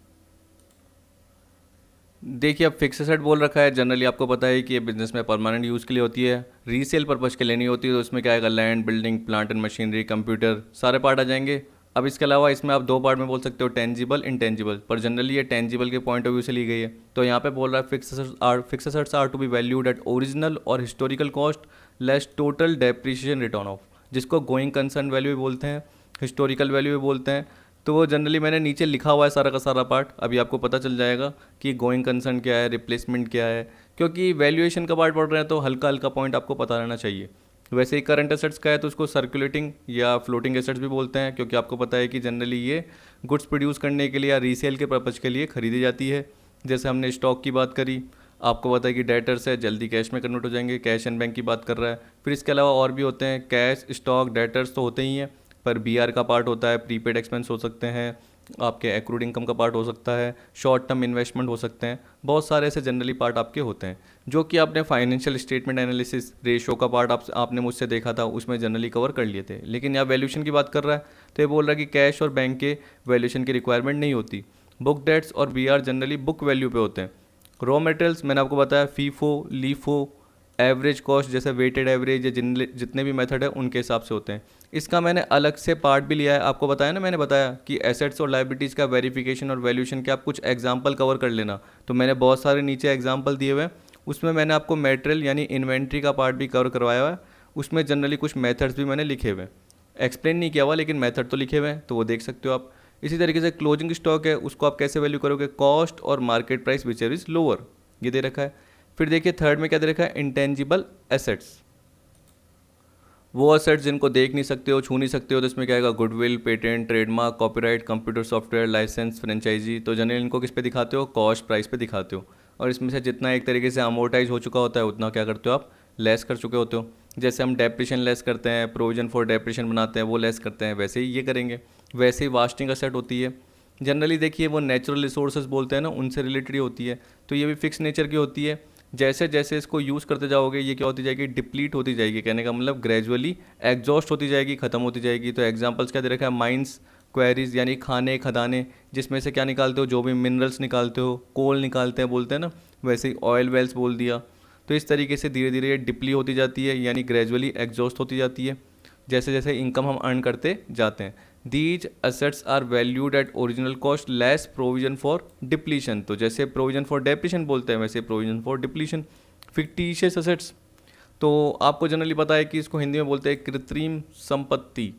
देखिए अब फिक्स एसेट बोल रखा है, जनरली आपको पता है कि ये बिजनेस में परमानेंट यूज़ के लिए होती है, रीसेल पर्पज़ के लिए नहीं होती. तो इसमें क्या आएगा, land, building, plant and machinery, computer, सारे पार्ट आ जाएंगे. अब इसके अलावा इसमें आप दो पार्ट में बोल सकते हो, टेंजिबल, इंटेंजिबल, पर जनरली ये टेंजिबल के पॉइंट ऑफ व्यू से ली गई है. तो यहाँ पे बोल रहा है fix assets are to be valued at original और historical cost less total depreciation return off, जिसको गोइंग कंसर्न वैल्यू भी बोलते हैं, हिस्टोरिकल वैल्यू भी बोलते हैं. तो वो जनरली मैंने नीचे लिखा हुआ है सारा का सारा पार्ट, अभी आपको पता चल जाएगा कि गोइंग कंसर्न क्या है, रिप्लेसमेंट क्या है, क्योंकि वैल्यूएशन का पार्ट पढ़ रहे हैं तो हल्का हल्का पॉइंट आपको पता रहना चाहिए। वैसे ही करंट एसेट्स का है तो उसको सर्कुलेटिंग या फ्लोटिंग एसेट्स भी बोलते हैं, क्योंकि आपको पता है कि जनरली ये गुड्स प्रोड्यूस करने के लिए या रीसेल के पर्पज़ के लिए खरीदी जाती है। जैसे हमने स्टॉक की बात करी, आपको पता है कि डेटर्स है जल्दी कैश में कन्वर्ट हो जाएंगे, कैश एंड बैंक की बात कर रहा है। फिर इसके अलावा और भी होते हैं, कैश स्टॉक डेटर्स तो होते ही हैं, पर बीआर का पार्ट होता है, प्रीपेड एक्सपेंस हो सकते हैं, आपके एक्रूड इनकम का पार्ट हो सकता है, शॉर्ट टर्म इन्वेस्टमेंट हो सकते हैं, बहुत सारे ऐसे जनरली पार्ट आपके होते हैं जो कि आपने फाइनेंशियल स्टेटमेंट एनालिसिस रेशो का पार्ट आपने मुझसे देखा था, उसमें जनरली कवर कर लिए थे। लेकिन यहाँ वैल्यूशन की बात कर रहा है तो ये बोल रहा है कि कैश और बैंक के वैल्यूशन की रिक्वायरमेंट नहीं होती। बुक डेट्स और बीआर जनरली बुक वैल्यू पे होते हैं। रॉ मटेरियल्स मैंने आपको बताया फीफो लीफो एवरेज कॉस्ट जैसे वेटेड एवरेज या जितने भी मेथड है उनके हिसाब से होते हैं। इसका मैंने अलग से पार्ट भी लिया है, आपको बताया ना, मैंने बताया कि एसेट्स और लाइबिलिटीज़ का वेरिफिकेशन और वैल्यूशन के आप कुछ एग्जांपल कवर कर लेना, तो मैंने बहुत सारे नीचे एग्जांपल दिए हुए हैं, उसमें मैंने आपको मटेरियल यानी इन्वेंट्री का पार्ट भी कवर करवाया हुआ है। उसमें जनरली कुछ मेथड्स भी मैंने लिखे हुए हैं, एक्सप्लेन नहीं किया हुआ लेकिन मेथड तो लिखे हुए हैं, तो वो देख सकते हो आप। इसी तरीके से क्लोजिंग स्टॉक है, उसको आप कैसे वैल्यू करोगे, कॉस्ट और market price which is lower, ये दे रखा है। फिर देखिए थर्ड में क्या दे रखा है, इंटेंजिबल एसेट्स, वो एसेट्स जिनको देख नहीं सकते हो, छू नहीं सकते हो, तो इसमें क्या आएगा, goodwill, patent, trademark, copyright, computer software, licence, franchise. तो जनरली इनको किस पे दिखाते हो, कॉस्ट प्राइस पे दिखाते हो, और इसमें से जितना एक तरीके से अमोर्टाइज हो चुका होता है उतना क्या करते हो आप, लेस कर चुके होते हो। जैसे हम डेप्रिशन लेस करते हैं, प्रोविजन फॉर डेप्रिशन बनाते हैं, वो लेस करते हैं, वैसे ही ये करेंगे। वैसे ही वास्टिंग एसेट होती है, जनरली देखिए वो नेचुरल रिसोर्सेज बोलते हैं ना, उनसे रिलेटेड ही होती है, तो ये भी फिक्स नेचर की होती है। जैसे जैसे इसको यूज़ करते जाओगे ये क्या होती जाएगी, डिप्लीट होती जाएगी, कहने का मतलब ग्रेजुअली एग्जॉस्ट होती जाएगी, ख़त्म होती जाएगी। तो एग्जांपल्स क्या दे रखा है, माइंस, क्वेरीज यानी खाने खदाने, जिसमें से क्या निकालते हो, जो भी मिनरल्स निकालते हो, कोल निकालते हैं बोलते हैं ना, वैसे ही ऑयल वेल्स बोल दिया। तो इस तरीके से धीरे धीरे ये डिप्ली होती जाती है, यानी ग्रेजुअली एग्जॉस्ट होती जाती है जैसे जैसे इनकम हम अर्न करते जाते हैं। These assets are valued at original cost less provision for depletion, तो जैसे प्रोविजन फॉर डेप्रीशन बोलते हैं वैसे provision for depletion. Fictitious assets, तो आपको जनरली पता है कि इसको हिंदी में बोलते हैं कृत्रिम संपत्ति।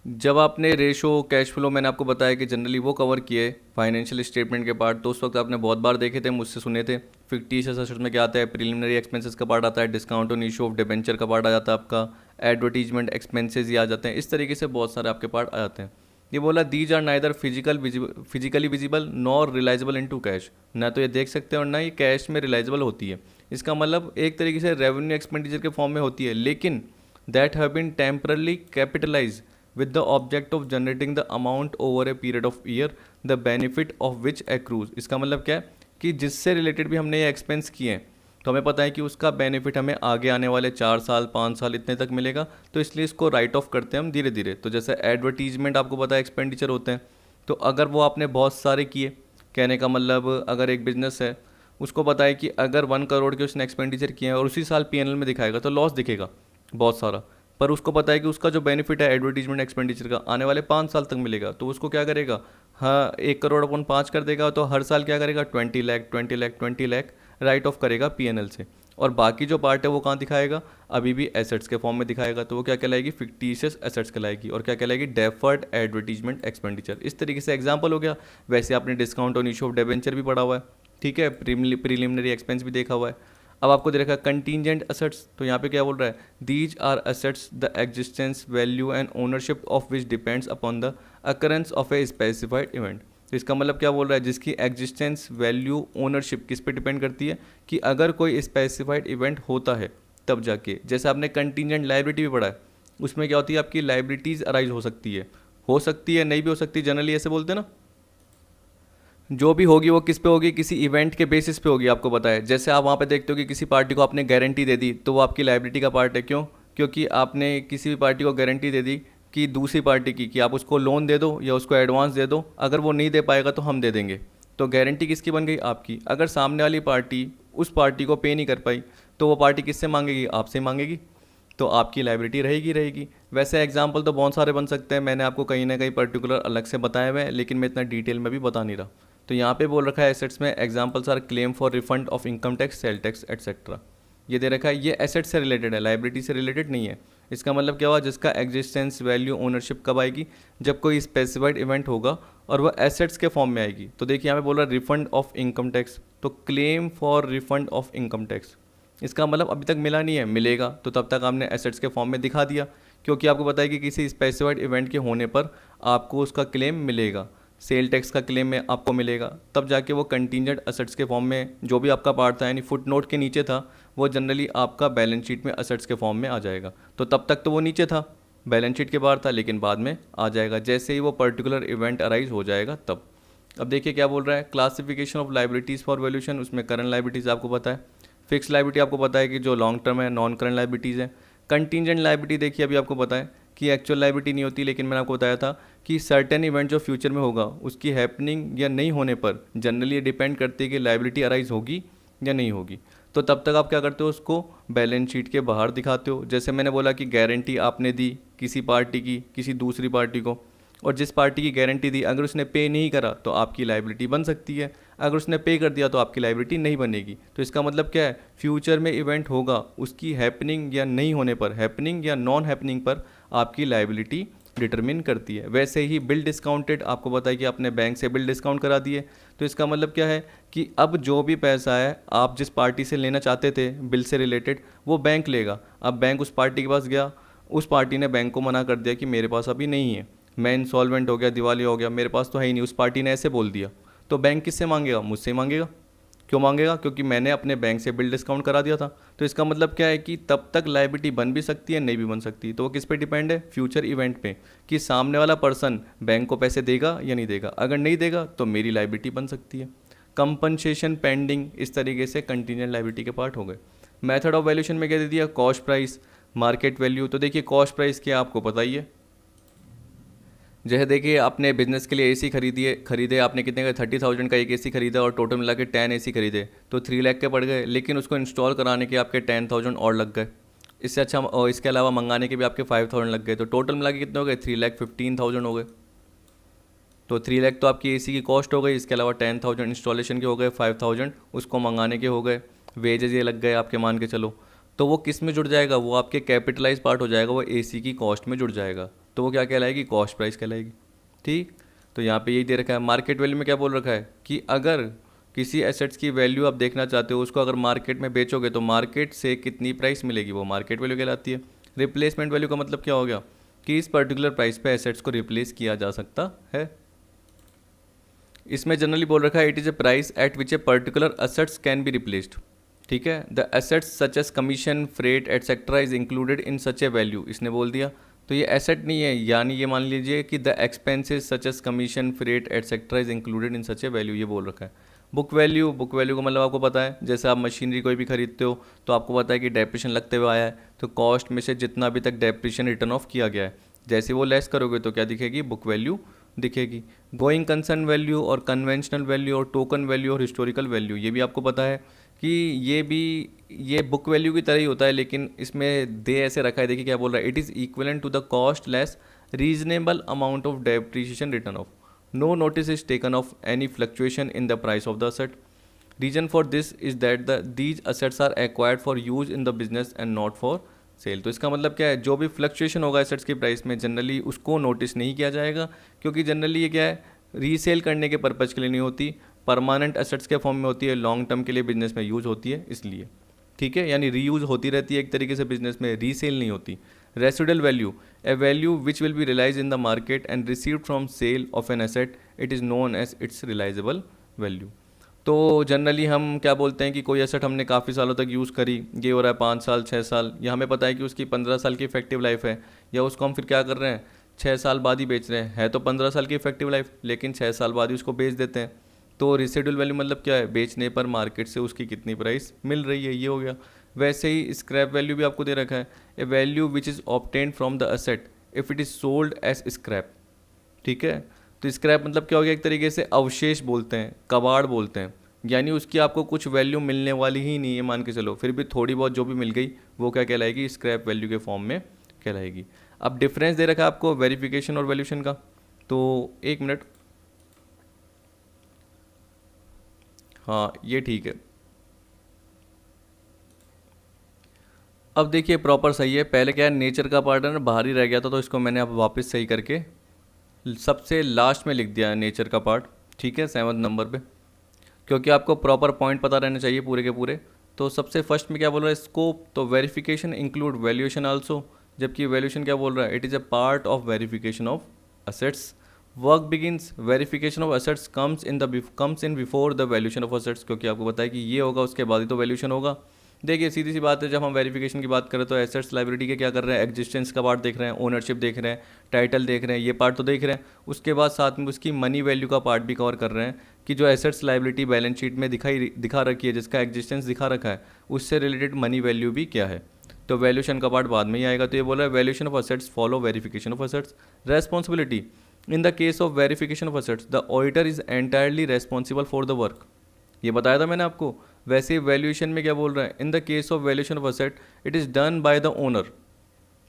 जब आपने रेशो कैश फ्लो मैंने आपको बताया कि जनरली वो कवर किए फाइनेंशियल स्टेटमेंट के पार्ट, तो उस वक्त आपने बहुत बार देखे थे, मुझसे सुने थे। फिक्टिशियस एसेट्स में क्या आता है, प्रिलिमिनरी एक्सपेंसेस का पार्ट आता है, discount on issue of debenture का पार्ट आ जाता है आपका, एडवर्टीजमेंट एक्सपेंसेस ये आ जाते हैं, इस तरीके से बहुत सारे आपके पार्ट आ जाते हैं। ये बोला these are neither physically visible nor realisable into cash, ना तो ये देख सकते हैं और ना ही कैश में रिलाइजेबल होती है। इसका मतलब एक तरीके से रेवेन्यू एक्सपेंडिचर के फॉर्म में होती है, लेकिन that have been temporarily capitalise with the object of generating the amount over a period of year the benefit of which accrues। इसका मतलब क्या है कि जिससे रिलेटेड भी हमने ये एक्सपेंस किए हैं तो हमें पता है कि उसका बेनिफिट हमें आगे आने वाले 4 साल 5 साल इतने तक मिलेगा, तो इसलिए इसको राइट ऑफ करते हैं हम धीरे धीरे। तो जैसे एडवर्टीजमेंट आपको पता है एक्सपेंडिचर होते हैं, तो अगर वो आपने बहुत सारे किए, कहने का मतलब अगर एक बिजनेस है उसको पता है कि अगर 1 करोड़ के उसने एक्सपेंडिचर किए हैं और उसी साल पीएनएल में दिखाएगा तो लॉस दिखेगा बहुत सारा, पर उसको पता है कि उसका जो बेनिफिट है एडवर्टीजमेंट एक्सपेंडिचर का आने वाले 5 साल तक मिलेगा, तो उसको क्या करेगा, हाँ 1 करोड़ अपन 5 कर देगा, तो हर साल क्या करेगा 20 लाख 20 लाख 20 लाख राइट ऑफ करेगा पीएनएल से, और बाकी जो पार्ट है वो कहाँ दिखाएगा, अभी भी एसेट्स के फॉर्म में दिखाएगा, तो वो क्या कहलाएगी, फिक्टिशियस एसेट्स कहलाएगी, और क्या कहलाएगी, डेफर्ड एडवर्टीजमेंट एक्सपेंडिचर। इस तरीके से एग्जाम्पल हो गया। वैसे आपने discount on issue of debenture भी पढ़ा हुआ है, ठीक है, प्रीलिमिनरी एक्सपेंस भी देखा हुआ है। अब आपको दे रखा है कंटीजेंट असेट्स, तो यहाँ पे क्या बोल रहा है, these are assets the existence value and ownership of which depends upon the occurrence of a specified event. तो इसका मतलब क्या बोल रहा है, जिसकी एग्जिस्टेंस वैल्यू ओनरशिप किस पे डिपेंड करती है, कि अगर कोई स्पेसिफाइड इवेंट होता है तब जाके। जैसे आपने कंटीजेंट लाइबिलिटी भी पढ़ा है, उसमें क्या होती है, आपकी लाइबिलिटीज़ अराइज हो सकती है नहीं भी हो सकती, जनरली ऐसे बोलते हैं ना। जो भी होगी वो किस पे होगी, किसी इवेंट के बेसिस पे होगी, आपको पता है। जैसे आप वहाँ पे देखते हो कि किसी पार्टी को आपने गारंटी दे दी, तो वो आपकी लाइबिलिटी का पार्ट है। क्यों, क्योंकि आपने किसी भी पार्टी को गारंटी दे दी कि दूसरी पार्टी की, कि आप उसको लोन दे दो या उसको एडवांस दे दो, अगर वो नहीं दे पाएगा तो हम दे देंगे, तो गारंटी किसकी बन गई, आपकी। अगर सामने वाली पार्टी उस पार्टी को पे नहीं कर पाई तो वो पार्टी किससे मांगेगी, आपसे मांगेगी, तो आपकी लाइबिलिटी रहेगी। वैसे एग्जाम्पल तो बहुत सारे बन सकते हैं, मैंने आपको कहीं ना कहीं पर्टिकुलर अलग से बताए हुए हैं, लेकिन मैं इतना डिटेल में भी बता नहीं रहा। तो यहाँ पे बोल रखा है एसेट्स में examples are claim for refund of income tax, sale tax et cetera. ये दे रखा है, ये एसेट से रिलेटेड है, लाइबिलिटी से रिलेटेड नहीं है। इसका मतलब क्या हुआ, जिसका एग्जिस्टेंस वैल्यू ओनरशिप कब आएगी, जब कोई स्पेसिफाइड इवेंट होगा और वह एसेट्स के फॉर्म में आएगी। तो देखिए यहाँ पे बोल रहा है रिफंड ऑफ इनकम टैक्स, तो claim for refund of income tax, इसका मतलब अभी तक मिला नहीं है, मिलेगा तो तब तक आपने एसेट्स के फॉर्म में दिखा दिया, क्योंकि आपको पता है कि किसी स्पेसिफाइड इवेंट के होने पर आपको उसका क्लेम मिलेगा, सेल टैक्स का क्लेम में आपको मिलेगा, तब जाके वो कंटीजेंट असेट्स के फॉर्म में जो भी आपका पार्ट था यानी फुट नोट के नीचे था, वो जनरली आपका बैलेंस शीट में असेट्स के फॉर्म में आ जाएगा। तो तब तक तो वो नीचे था, बैलेंस शीट के बाहर था, लेकिन बाद में आ जाएगा जैसे ही वो पर्टिकुलर इवेंट अराइज हो जाएगा तब। अब देखिए क्या बोल रहा है, classification of liabilities for valuation, उसमें करंट लाइबिलिटीज़ आपको पता है, फिक्स लाइबिलिटी आपको पता है कि जो लॉन्ग टर्म है, नॉन करंट लाइबिलिटीज़ है। कंटीजेंट लाइबिलिटी देखिए अभी आपको पता है कि एक्चुअल लाइबिलिटी नहीं होती, लेकिन मैंने आपको बताया था कि सर्टेन इवेंट जो फ्यूचर में होगा उसकी हैपनिंग या नहीं होने पर जनरली ये डिपेंड करती है कि लाइबिलिटी अराइज होगी या नहीं होगी। तो तब तक आप क्या करते हो, उसको बैलेंस शीट के बाहर दिखाते हो। जैसे मैंने बोला कि गारंटी आपने दी किसी पार्टी की किसी दूसरी पार्टी को, और जिस पार्टी की गारंटी दी अगर उसने पे नहीं करा तो आपकी लाइबिलिटी बन सकती है, अगर उसने पे कर दिया तो आपकी लाइबिलिटी नहीं बनेगी। तो इसका मतलब क्या है, फ्यूचर में इवेंट होगा उसकी हैपनिंग या नहीं होने पर, हैपनिंग या नॉन हैपनिंग पर आपकी लाइबिलिटी डिटरमिन करती है। वैसे ही बिल डिस्काउंटेड, आपको पता है कि आपने बैंक से बिल डिस्काउंट करा दिए, तो इसका मतलब क्या है कि अब जो भी पैसा है आप जिस पार्टी से लेना चाहते थे बिल से रिलेटेड, वो बैंक लेगा। अब बैंक उस पार्टी के पास गया, उस पार्टी ने बैंक को मना कर दिया कि मेरे पास अभी नहीं है, मैं इंसॉल्वेंट हो गया, दिवालिया हो गया, मेरे पास तो है ही नहीं, उस पार्टी ने ऐसे बोल दिया। तो बैंक किससे मांगेगा, मुझसे मांगेगा। क्यों मांगेगा, क्योंकि मैंने अपने बैंक से बिल डिस्काउंट करा दिया था। तो इसका मतलब क्या है कि तब तक लाइबिलिटी बन भी सकती है नहीं भी बन सकती। तो वो किस पे डिपेंड है, फ्यूचर इवेंट पे, कि सामने वाला पर्सन बैंक को पैसे देगा या नहीं देगा। अगर नहीं देगा तो मेरी लाइबिलिटी बन सकती है। कंपनसेशन पेंडिंग, इस तरीके से कंटीजेंट लाइबिलिटी के पार्ट हो गए। मेथड ऑफ वैल्यूएशन में क्या दे दिया, कॉस्ट प्राइस, मार्केट वैल्यू। तो देखिए कॉस्ट प्राइस क्या आपको पता ही है, जैसे देखिए आपने बिजनेस के लिए एसी खरीदे आपने कितने का, 30,000 का एक एसी खरीदा और टोटल मिला के 10 एसी खरीदे, तो 3 लाख के पड़ गए, लेकिन उसको इंस्टॉल कराने के आपके 10,000 और लग गए। इससे अच्छा, और इसके अलावा मंगाने के भी आपके 5,000 लग गए, तो टोटल मिला के कितने हो गए, 3,15,000 हो गए। तो 3 लाख तो आपकी एसी की कॉस्ट हो गई, इसके अलावा 10,000 इंस्टॉलेशन के हो गए, 5,000 उसको मंगाने के हो गए, वेजेस ये लग गए आपके, मान के चलो। तो वो किस में जुड़ जाएगा, वो आपके कैपिटलाइज पार्ट हो जाएगा, वो एसी की कॉस्ट में जुड़ जाएगा। तो वो क्या कहलाएगी, कॉस्ट प्राइस कहलाएगी। ठीक, तो यहाँ पे यही दे रखा है। मार्केट वैल्यू में क्या बोल रखा है कि अगर किसी एसेट्स की वैल्यू आप देखना चाहते हो, उसको अगर मार्केट में बेचोगे तो मार्केट से कितनी प्राइस मिलेगी, वो मार्केट वैल्यू कहलाती है। रिप्लेसमेंट वैल्यू का मतलब क्या हो गया कि इस पर्टिकुलर प्राइस पे एसेट्स को रिप्लेस किया जा सकता है। इसमें जनरली बोल रखा है it is a price at which a particular assets can be replaced. ठीक है, the assets such as commission, freight etcetera is included in such A value, इसने बोल दिया। तो ये एसेट नहीं है, यानी ये मान लीजिए कि the expenses such as commission, freight etcetera is included in such A value, ये बोल रखा है। बुक वैल्यू का मतलब आपको पता है, जैसे आप मशीनरी कोई भी खरीदते हो तो आपको पता है कि डेप्रिशन लगते हुए आया है, तो कॉस्ट में से जितना अभी तक डेप्रिशन रिटर्न ऑफ किया गया है, जैसे वो लेस करोगे तो क्या दिखेगी, बुक वैल्यू दिखेगी। गोइंग कंसर्न वैल्यू और कन्वेंशनल वैल्यू और टोकन वैल्यू और हिस्टोरिकल वैल्यू, ये भी आपको पता है कि ये बुक वैल्यू की तरह ही होता है, लेकिन इसमें दे ऐसे रखा है। देखिए क्या बोल रहा है, it is equivalent to the cost less reasonable amount of depreciation return of, no notice is taken of any fluctuation in the price of the asset. Reason for this is that these assets are acquired for use in the business and not for sale. तो इसका मतलब क्या है, जो भी फ्लक्चुएशन होगा एसेट्स की प्राइस में जनरली उसको नोटिस नहीं किया जाएगा, क्योंकि जनरली ये क्या है, रीसेल करने के पर्पज़ के लिए नहीं होती, परमानेंट एसेट्स के फॉर्म में होती है, लॉन्ग टर्म के लिए बिजनेस में यूज़ होती है इसलिए। ठीक है, यानी रीयूज़ होती रहती है एक तरीके से बिजनेस में, रीसेल नहीं होती। Residual value, a value which will be realise in the market and received from sale of an asset, it is known as its realisable value. तो जनरली हम क्या बोलते हैं कि कोई एसेट हमने काफ़ी सालों तक यूज़ करी, ये हो रहा है 5 साल 6 साल, या हमें पता है कि उसकी 15 साल की इफेक्टिव लाइफ है, या उसको हम फिर क्या कर रहे हैं 6 साल बाद ही बेच रहे हैं, है तो 15 साल की इफेक्टिव लाइफ लेकिन 6 साल बाद ही उसको बेच देते हैं। तो रिसिडुअल वैल्यू मतलब क्या है, बेचने पर मार्केट से उसकी कितनी प्राइस मिल रही है, ये हो गया। वैसे ही स्क्रैप वैल्यू भी आपको दे रखा है, a value which is obtained from the asset if it is sold as scrap. ठीक है, तो स्क्रैप मतलब क्या हो गया, एक तरीके से अवशेष बोलते हैं, कबाड़ बोलते हैं, यानी उसकी आपको कुछ वैल्यू मिलने वाली ही नहीं है मान के चलो, फिर भी थोड़ी बहुत जो भी मिल गई वो क्या कहलाएगी, स्क्रैप वैल्यू के फॉर्म में कहलाएगी। अब डिफरेंस दे रखा है आपको वेरिफिकेशन और वैल्यूशन का, तो एक मिनट, हाँ ये ठीक है। अब देखिए प्रॉपर सही है, पहले क्या है नेचर का पार्ट है ना बाहर ही रह गया था, तो इसको मैंने अब वापस सही करके सबसे लास्ट में लिख दिया है नेचर का पार्ट, ठीक है 7वें नंबर पे, क्योंकि आपको प्रॉपर पॉइंट पता रहने चाहिए पूरे के पूरे। तो सबसे फर्स्ट में क्या बोल रहा है स्कोप, तो वेरिफिकेशन इंक्लूड वैल्यूएशन आल्सो, जबकि वैल्यूएशन क्या बोल रहा है, it is a part of verification of assets. Work begins, verification of assets comes in before the valuation of assets, क्योंकि आपको पता है कि ये होगा उसके बाद ही तो वैल्यूएशन होगा। देखिए सीधी सी बात है, जब हम वेरिफिकेशन की बात करें तो एसेट्स लाइबिलिटी के क्या कर रहे हैं, एग्जिस्टेंस का पार्ट देख रहे हैं, ओनरशिप देख रहे हैं, टाइटल देख रहे हैं, ये पार्ट तो देख रहे हैं। उसके बाद साथ में उसकी मनी वैल्यू का पार्ट भी कवर कर रहे हैं कि जो एसेट्स लाइबिलिटी बैलेंस शीट में दिखा रखी है, जिसका एग्जिस्टेंस दिखा रखा है, उससे रिलेटेड मनी वैल्यू भी क्या है। तो वैल्यूशन का पार्ट बाद में ही आएगा। तो ये बोल रहा है valuation of assets follow verification of assets. Responsibility, in the case of verification of assets the auditor is entirely responsible for the work, ये बताया था मैंने आपको। वैसे वैल्यूएशन में क्या बोल रहा है, in the case of valuation of asset it is done by the owner,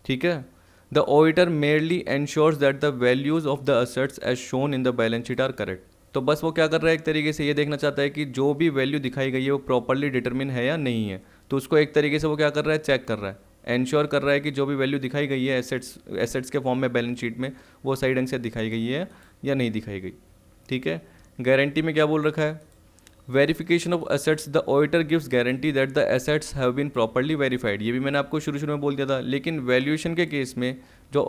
ठीक है। The auditor merely ensures that the values of the assets as shown in the balance sheet are correct. तो बस वो क्या कर रहा है, एक तरीके से ये देखना चाहता है कि जो भी वैल्यू दिखाई गई है वो प्रॉपरली डिटरमिन है या नहीं है। तो उसको एक तरीके से वो क्या कर रहा है, चेक कर रहा है, एंश्योर कर रहा है कि जो भी वैल्यू दिखाई गई है एसेट्स के फॉर्म में बैलेंस शीट में, वो सही ढंग से दिखाई गई है या नहीं दिखाई गई, ठीक है। गारंटी में क्या बोल रखा है, verification of assets the auditor gives guarantee that the assets have been properly verified, ये भी मैंने आपको शुरू शुरू में बोल दिया था। लेकिन वैल्यूएशन के केस में जो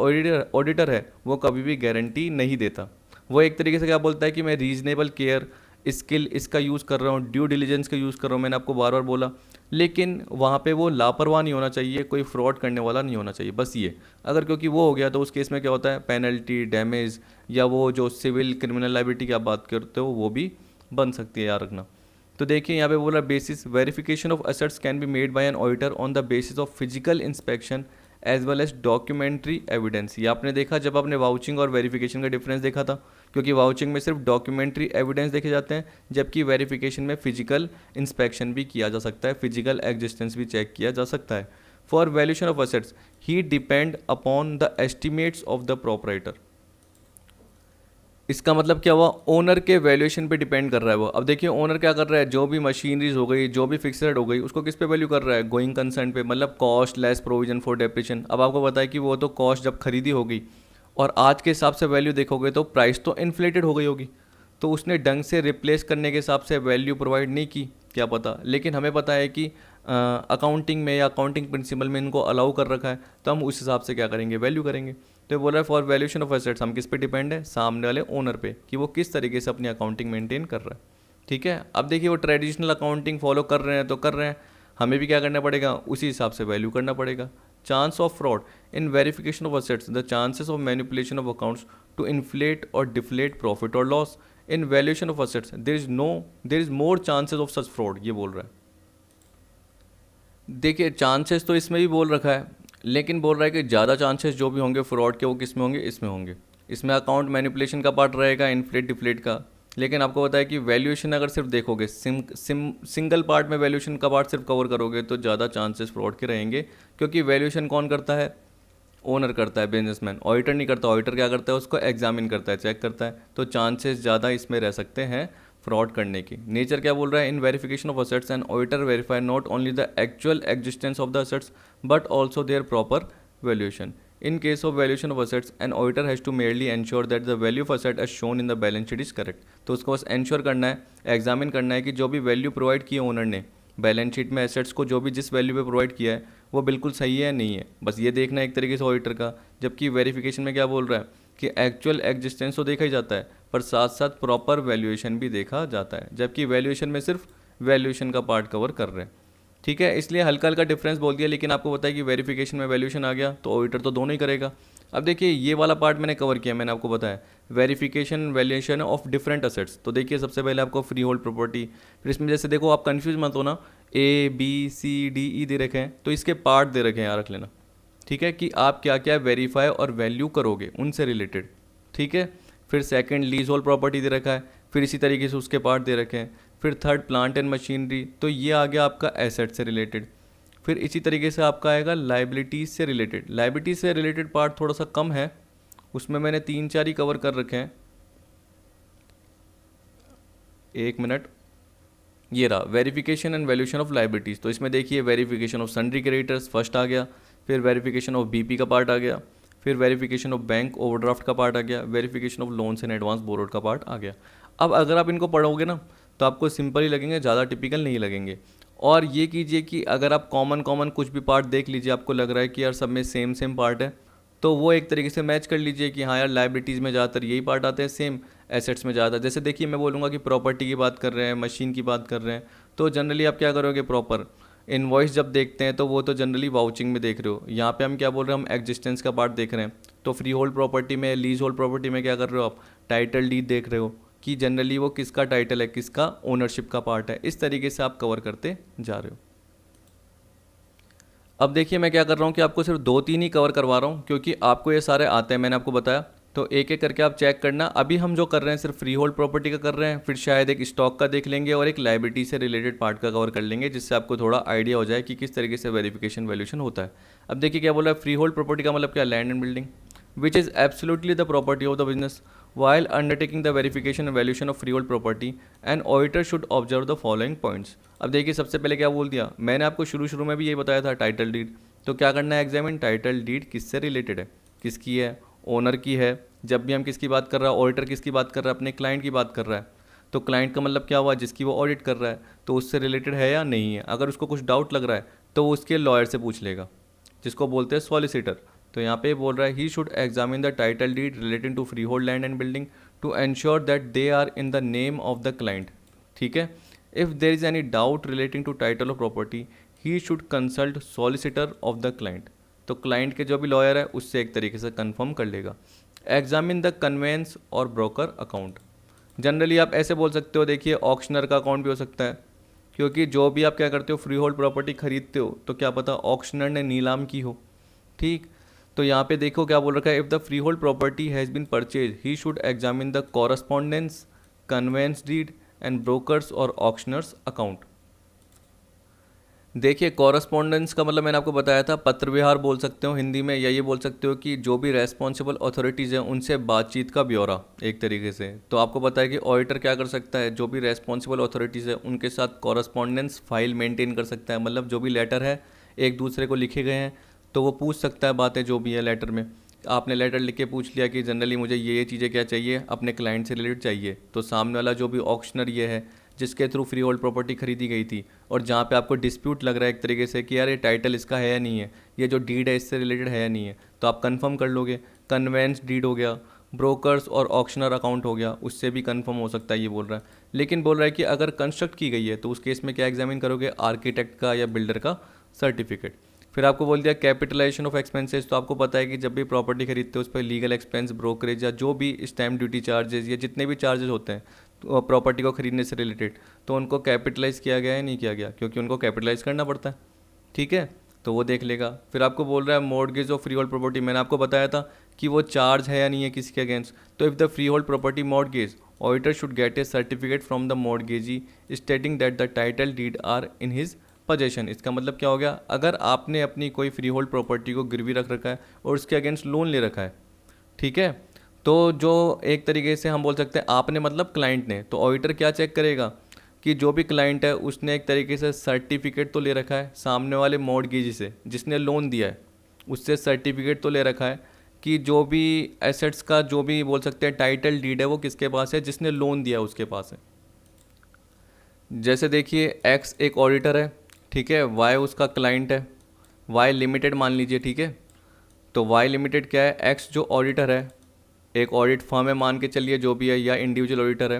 ऑडिटर है वो कभी भी गारंटी नहीं देता। वो एक तरीके से क्या बोलता है कि मैं रीजनेबल केयर, स्किल इसका यूज़ कर रहा हूँ, ड्यू डिलीजेंस का यूज़ कर रहा हूँ, मैंने आपको बार बार बोला। लेकिन वहाँ पे वो लापरवाह नहीं होना चाहिए, कोई फ्रॉड करने वाला नहीं होना चाहिए, बस ये। अगर क्योंकि वो हो गया तो उस केस में क्या होता है, पेनल्टी, डैमेज या वो जो सिविल क्रिमिनल लायबिलिटी की आप बात करते हो वो भी बन सकती है, याद रखना। तो देखिए यहाँ पे बोला basis verification of assets can be made by an auditor on the basis of physical inspection as well as documentary evidence. ये आपने देखा जब आपने वाउचिंग और वेरिफिकेशन का डिफरेंस देखा था, क्योंकि वाउचिंग में सिर्फ डॉक्यूमेंट्री एविडेंस देखे जाते हैं, जबकि वेरिफिकेशन में फिजिकल इंस्पेक्शन भी किया जा सकता है, फिजिकल एग्जिस्टेंस भी चेक किया जा सकता है। For valuation of assets he depend upon the estimates of the proprietor. इसका मतलब क्या हुआ, ओनर के वैल्यूएशन पे डिपेंड कर रहा है वो। अब देखिए ओनर क्या कर रहा है, जो भी मशीनरीज हो गई, जो भी फिक्सड हो गई, उसको किस पे वैल्यू कर रहा है, गोइंग कंसर्न पे, मतलब cost less provision for depreciation. अब आपको पता है कि वो तो कॉस्ट जब खरीदी होगी और आज के हिसाब से वैल्यू देखोगे तो प्राइस तो इन्फ्लेटेड हो गई होगी, तो उसने ढंग से रिप्लेस करने के हिसाब से वैल्यू प्रोवाइड नहीं की, क्या पता। लेकिन हमें पता है कि अकाउंटिंग में या अकाउंटिंग प्रिंसिपल में इनको अलाउ कर रखा है, तो हम उस हिसाब से क्या करेंगे, वैल्यू करेंगे। तो ये बोल रहा है फॉर वैल्यूएशन ऑफ एसेट्स हम किस पे डिपेंड है, सामने वाले ओनर पे, कि वो किस तरीके से अपनी अकाउंटिंग मेंटेन कर रहा है, ठीक है। अब देखिए वो ट्रेडिशनल अकाउंटिंग फॉलो कर रहे हैं तो कर रहे हैं, हमें भी क्या करना पड़ेगा, उसी हिसाब से वैल्यू करना पड़ेगा। Chance of fraud, in verification of assets the chances of manipulation of accounts to inflate और डिफ्लेट प्रॉफिट और loss. In valuation of assets there is more chances of such fraud, ये बोल रहा है। देखिए चांसेस तो इसमें भी बोल रखा है, लेकिन बोल रहा है कि ज़्यादा चांसेस जो भी होंगे फ्रॉड के वो किस में होंगे, इसमें होंगे। इसमें अकाउंट मैनिपुलेशन का पार्ट रहेगा, इन्फ्लेट डिफ्लेट का। लेकिन आपको पता है कि वैल्यूएशन अगर सिर्फ देखोगे, सिंगल पार्ट में वैल्यूएशन का पार्ट सिर्फ कवर करोगे तो ज़्यादा चांसेस फ्रॉड के रहेंगे, क्योंकि वैल्यूएशन कौन करता है, ओनर करता है, बिजनेसमैन। ऑडिटर नहीं करता, ऑडिटर क्या करता है, उसको एग्जामिन करता है, चेक करता है। तो चांसेस ज़्यादा इसमें रह सकते हैं फ्रॉड करने की। नेचर क्या बोल रहा है, in verification of assets and auditor verify not only the actual existence of the assets but also their proper valuation. In case of valuation of assets and auditor has to merely ensure that the value of asset as shown in the balance sheet is correct. तो उसको बस एंश्योर करना है, एग्जामिन करना है कि जो भी वैल्यू प्रोवाइड की है ओनर ने बैलेंस शीट में एसेट्स को, जो भी जिस वैल्यू पे प्रोवाइड किया है वो बिल्कुल सही है नहीं है, बस ये देखना है एक तरीके से ऑडिटर का। जबकि वेरिफिकेशन में क्या बोल रहा है कि एक्चुअल एग्जिस्टेंस तो देखा ही जाता है, पर साथ साथ प्रॉपर वैल्यूएशन भी देखा जाता है, जबकि वैल्यूएशन में सिर्फ वैल्यूएशन का पार्ट कवर कर रहे हैं, ठीक है। इसलिए हल्का हल्का डिफरेंस बोल दिया, लेकिन आपको पता है कि वेरिफिकेशन में वैल्यूएशन आ गया तो ऑडिटर तो दोनों ही करेगा। अब देखिए ये वाला पार्ट मैंने कवर किया, मैंने आपको बताया verification valuation of different assets. तो देखिए सबसे पहले आपको फ्री होल्ड प्रॉपर्टी, फिर इसमें जैसे देखो आप कंफ्यूज मत हो ना, A B C D E दे रखे हैं, तो इसके पार्ट दे रखे हैं, याद रख लेना, ठीक है, कि आप क्या क्या वेरीफाई और वैल्यू करोगे उनसे रिलेटेड, ठीक है। फिर सेकंड लीज होल्ड प्रॉपर्टी दे रखा है, फिर इसी तरीके से उसके पार्ट दे रखे हैं। फिर थर्ड प्लांट एंड मशीनरी, तो ये आ गया आपका एसेट से रिलेटेड। फिर इसी तरीके से आपका आएगा लाइबिलिटीज़ से रिलेटेड। लाइबिलिटी से रिलेटेड पार्ट थोड़ा सा कम है, उसमें मैंने 3-4 ही कवर कर रखे हैं। एक मिनट, ये रहा verification and valuation of liabilities. तो इसमें देखिए verification of sundry creditors first आ गया, फिर वेरिफिकेशन ऑफ बीपी का पार्ट आ गया, फिर वेरिफिकेशन ऑफ बैंक ओवरड्राफ्ट का पार्ट आ गया, verification of loans and advance borrowed का पार्ट आ गया। अब अगर आप इनको पढ़ोगे ना तो आपको सिंपल ही लगेंगे, ज़्यादा टिपिकल नहीं लगेंगे। और ये कीजिए कि अगर आप कॉमन कॉमन कुछ भी पार्ट देख लीजिए, आपको लग रहा है कि यार सब में सेम सेम पार्ट है, तो वो एक तरीके से मैच कर लीजिए कि हाँ यार लाइबिलिटीज़ में ज़्यादातर यही पार्ट आते हैं सेम, एसेट्स में ज़्यादा। जैसे देखिए मैं बोलूँगा कि प्रॉपर्टी की बात कर रहे हैं, मशीन की बात कर रहे हैं, तो जनरली आप क्या करोगे, प्रॉपर इनवॉइस जब देखते हैं तो वो तो जनरली वाउचिंग में देख रहे हो। यहाँ पे हम क्या बोल रहे हैं, हम एग्जिस्टेंस का पार्ट देख रहे हैं। तो फ्री होल्ड प्रॉपर्टी में, लीज होल्ड प्रॉपर्टी में क्या कर रहे हो आप, टाइटल डीड देख रहे हो कि जनरली वो किसका टाइटल है, किसका ओनरशिप का पार्ट है। इस तरीके से आप कवर करते जा रहे हो। अब देखिए मैं क्या कर रहा हूँ कि आपको सिर्फ 2-3 ही कवर करवा रहा हूँ, क्योंकि आपको ये सारे आते हैं, मैंने आपको बताया। तो एक एक करके आप चेक करना। अभी हम जो कर रहे हैं सिर्फ फ्री होल्ड प्रॉपर्टी का कर रहे हैं, फिर शायद एक स्टॉक का देख लेंगे और एक लाइबिलिटी से रिलेटेड पार्ट का कवर कर लेंगे, जिससे आपको थोड़ा आइडिया हो जाए कि किस तरीके से वेरिफिकेशन वैल्यूएशन होता है। अब देखिए क्या बोला है, फ्री होल्ड प्रॉपर्टी का मतलब क्या, land and building which is absolutely the property of the business. While undertaking the verification and valuation of freehold property, an auditor should observe the following points. अब देखिए सबसे पहले क्या बोल दिया मैंने आपको, शुरू में भी यही बताया था, टाइटल डीड। तो क्या करना है, एग्जामिन टाइटल डीड किससे रिलेटेड है, किसकी है, ओनर की है। जब भी हम किसकी बात कर रहा है, ऑडिटर किसकी बात कर रहा है, अपने क्लाइंट की बात कर रहा है। तो क्लाइंट का मतलब क्या हुआ, जिसकी वो ऑडिट कर रहा है, तो उससे रिलेटेड है या नहीं है। अगर उसको कुछ डाउट लग रहा है तो वो उसके लॉयर से पूछ लेगा, जिसको बोलते हैं सॉलिसिटर। तो यहाँ पे बोल रहा है he should examine the title deed relating to freehold land and building to ensure that they are in the name of the client. ठीक है, if there is any doubt relating to title of property he should consult solicitor of the client. तो क्लाइंट के जो भी लॉयर है उससे एक तरीके से कंफर्म कर लेगा। एग्जामिन द कन्वेंस और ब्रोकर अकाउंट। जनरली आप ऐसे बोल सकते हो, देखिए ऑक्शनर का अकाउंट भी हो सकता है, क्योंकि जो भी आप क्या करते हो, फ्री होल्ड प्रॉपर्टी खरीदते हो तो क्या पता ऑक्शनर ने नीलाम की हो। ठीक, तो यहाँ पे देखो क्या बोल रखा है, if the freehold property has been purchase he should examine the correspondence, conveyance deed and brokers और ऑक्शनर्स अकाउंट। देखिए कॉरस्पॉन्डेंस का मतलब मैंने आपको बताया था, पत्र व्यवहार बोल सकते हो हिंदी में, या ये बोल सकते हो कि जो भी रेस्पॉन्सिबल अथॉरिटीज़ हैं उनसे बातचीत का ब्यौरा एक तरीके से। तो आपको पता है कि ऑडिटर क्या कर सकता है, जो भी रेस्पॉन्सिबल अथॉरिटीज़ है उनके साथ कॉरस्पॉन्डेंस फाइल मेंटेन कर सकता है। मतलब जो भी लेटर है एक दूसरे को लिखे गए हैं तो वो पूछ सकता है बातें जो भी है लेटर में। आपने लेटर लिख के पूछ लिया कि जनरली मुझे ये चीज़ें क्या चाहिए, अपने क्लाइंट से रिलेटेड चाहिए, तो सामने वाला जो भी ऑक्शनर ये है जिसके थ्रू फ्री होल्ड प्रॉपर्टी खरीदी गई थी, और जहाँ पे आपको डिस्प्यूट लग रहा है एक तरीके से कि यार ये टाइटल इसका है या नहीं है, ये जो डीड है इससे रिलेटेड है या नहीं है, तो आप कंफर्म कर लोगे। कन्वेंस डीड हो गया, ब्रोकर्स और ऑक्शनर अकाउंट हो गया, उससे भी कंफर्म हो सकता है ये बोल रहा है। लेकिन बोल रहा है कि अगर कंस्ट्रक्ट की गई है तो उस केस में क्या एग्जामिन करोगे, आर्किटेक्ट का या बिल्डर का सर्टिफिकेट। फिर आपको बोल दिया कैपिटलाइजेशन ऑफ एक्सपेंसेस। तो आपको पता है कि जब भी प्रॉपर्टी खरीदते हो उस पर लीगल एक्सपेंस, ब्रोकरेज या जो भी स्टैम्प ड्यूटी चार्जेस या जितने भी चार्जेस होते हैं तो प्रॉपर्टी को खरीदने से रिलेटेड, तो उनको कैपिटलाइज किया गया है नहीं किया गया, क्योंकि उनको कैपिटलाइज करना पड़ता है। ठीक है, तो वो देख लेगा। फिर आपको बोल रहा है mortgage of freehold property. मैंने आपको बताया था कि वो चार्ज है या नहीं है किसी के अगेंस्ट। तो if the freehold property mortgage, auditor should get a certificate from the mortgagee stating that the title deed are in his possession. इसका मतलब क्या हो गया, अगर आपने अपनी कोई फ्री होल्ड प्रॉपर्टी को गिरवी रख रखा है और उसके अगेंस्ट लोन ले रखा है, ठीक है, तो जो एक तरीके से हम बोल सकते हैं आपने मतलब क्लाइंट ने, तो ऑडिटर क्या चेक करेगा कि जो भी क्लाइंट है उसने एक तरीके से सर्टिफिकेट तो ले रखा है सामने वाले मॉर्गेजी से, जिसने लोन दिया है उससे सर्टिफिकेट तो ले रखा है कि जो भी एसेट्स का जो भी बोल सकते हैं टाइटल डीड है वो किसके पास है, जिसने लोन दिया है उसके पास है। जैसे देखिए एक्स एक ऑडिटर है, ठीक है, वाई उसका क्लाइंट है, वाई लिमिटेड मान लीजिए, ठीक है। तो वाई लिमिटेड क्या है, एक्स जो ऑडिटर है, एक ऑडिट फर्म है मान के चलिए जो भी है, या इंडिविजुअल ऑडिटर है,